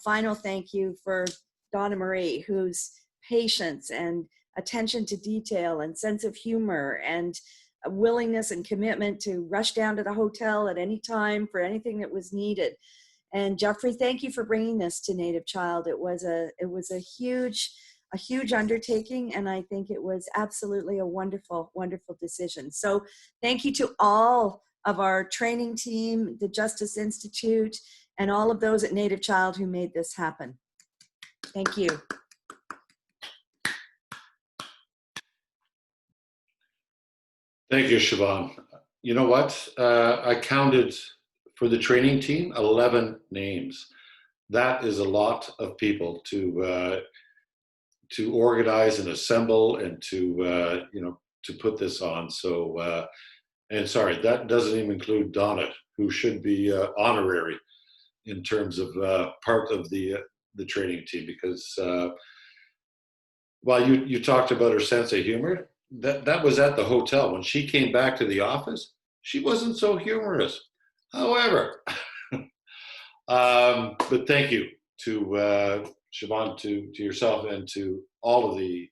final thank you for Donna Marie, whose patience and attention to detail and sense of humor and a willingness and commitment to rush down to the hotel at any time for anything that was needed. And Jeffrey, thank you for bringing this to Native Child. It was a huge undertaking, and I think it was absolutely a wonderful, wonderful decision. So thank you to all of our training team, the Justice Institute, and all of those at Native Child who made this happen. Thank you. Thank you, Siobhan. You know what? I counted for the training team 11 names. That is a lot of people to organize and assemble and to to put this on. So, and sorry, that doesn't even include Donna, who should be honorary in terms of part of the training team, because while you talked about her sense of humor, that was at the hotel. When she came back to the office, she wasn't so humorous. However, but thank you to Siobhan, to yourself, and to all of the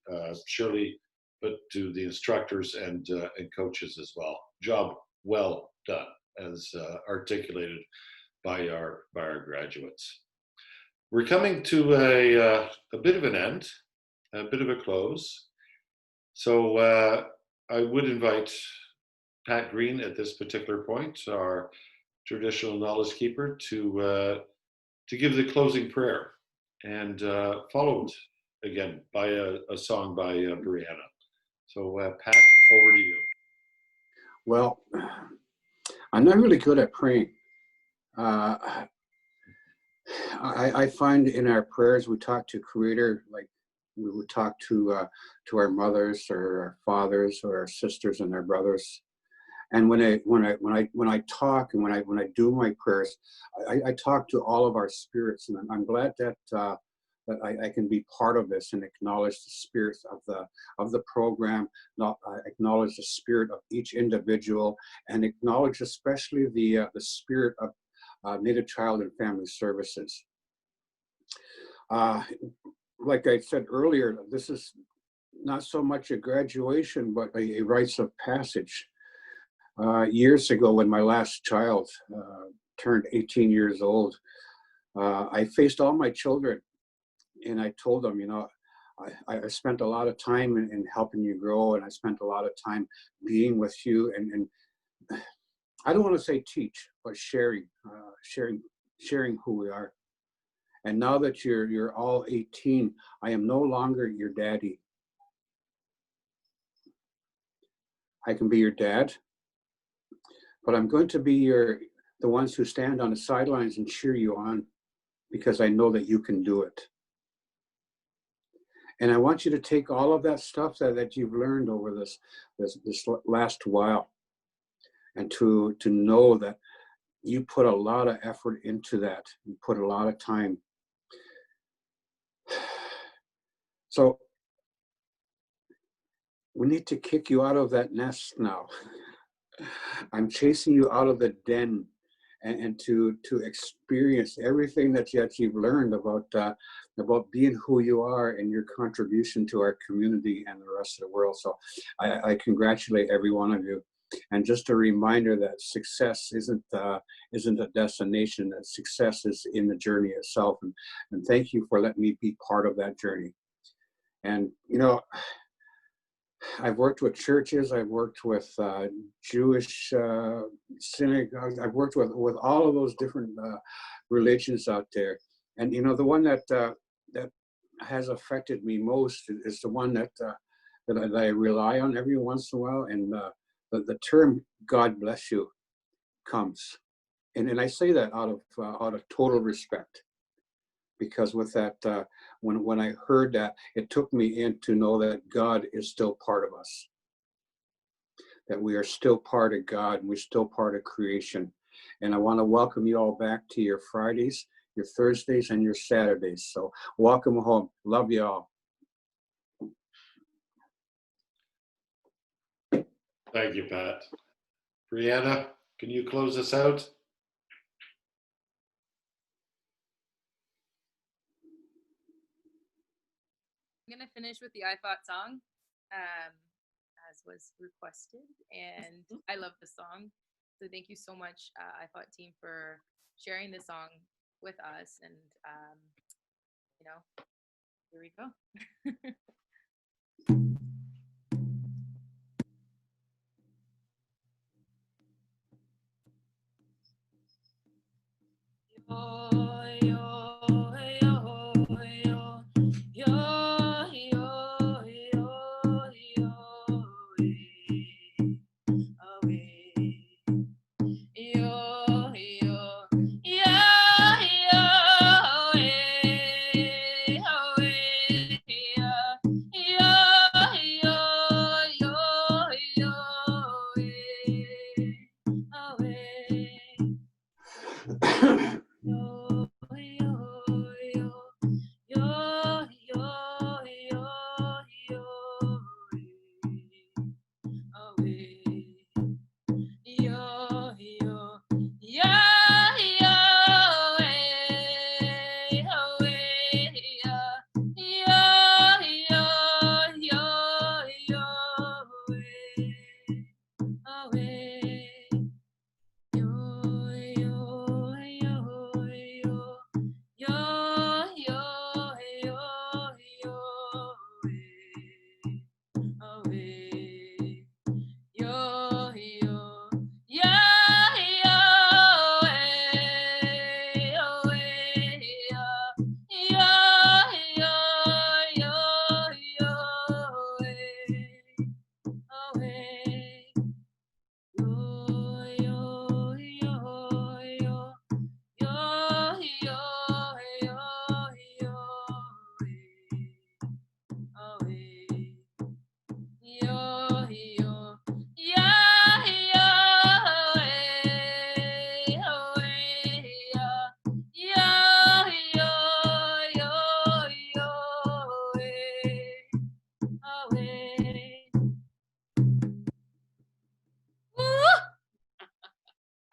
Shirley, but to the instructors and coaches as well. Job well done, as articulated by our graduates. We're coming to a bit of an end, a bit of a close. So I would invite Pat Green at this particular point, our traditional knowledge keeper, to give the closing prayer, and followed again by a song by Brianna. So Pat, over to you. Well, I'm not really good at praying. I find in our prayers we talk to Creator, like we would talk to our mothers or our fathers or our sisters and our brothers. And when I talk and when I do my prayers, I talk to all of our spirits, and I'm glad that that I can be part of this and acknowledge the spirit of the program, acknowledge the spirit of each individual, and acknowledge especially the spirit of Native Child and Family Services. Like I said earlier, this is not so much a graduation, but a rites of passage. Years ago, when my last child turned 18 years old, I faced all my children, and I told them, you know, I spent a lot of time in helping you grow, and I spent a lot of time being with you, and I don't want to say teach, but sharing who we are. And now that you're all 18, I am no longer your daddy. I can be your dad, but I'm going to be the ones who stand on the sidelines and cheer you on, because I know that you can do it. And I want you to take all of that stuff that you've learned over this last while, and to know that you put a lot of effort into that. You put a lot of time. So we need to kick you out of that nest now. I'm chasing you out of the den, and to experience everything that you've learned about being who you are and your contribution to our community and the rest of the world. So I congratulate every one of you. And just a reminder that success isn't a destination, that success is in the journey itself. And thank you for letting me be part of that journey. And, you know, I've worked with churches, I've worked with Jewish synagogues, I've worked with all of those different religions out there. And, you know, the one that has affected me most is the one that I rely on every once in a while. And the term "God bless you" comes, and I say that out of total respect, because with that, when I heard that, it took me in to know that God is still part of us, that we are still part of God, and we're still part of creation. And I want to welcome you all back to your Fridays, your Thursdays, and your Saturdays. So welcome home. Love you all. Thank you, Pat. Brianna, can you close us out? I'm gonna finish with the IFOT song, as was requested, and I love the song. So thank you so much, IFOT team, for sharing this song with us. And you know, here we go.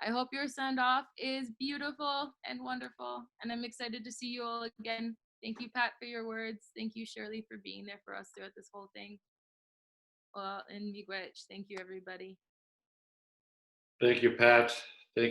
I hope your send off is beautiful and wonderful, and I'm excited to see you all again. Thank you, Pat, for your words. Thank you, Shirley, for being there for us throughout this whole thing. Well, and miigwech. Thank you, everybody. Thank you, Pat. Thank you.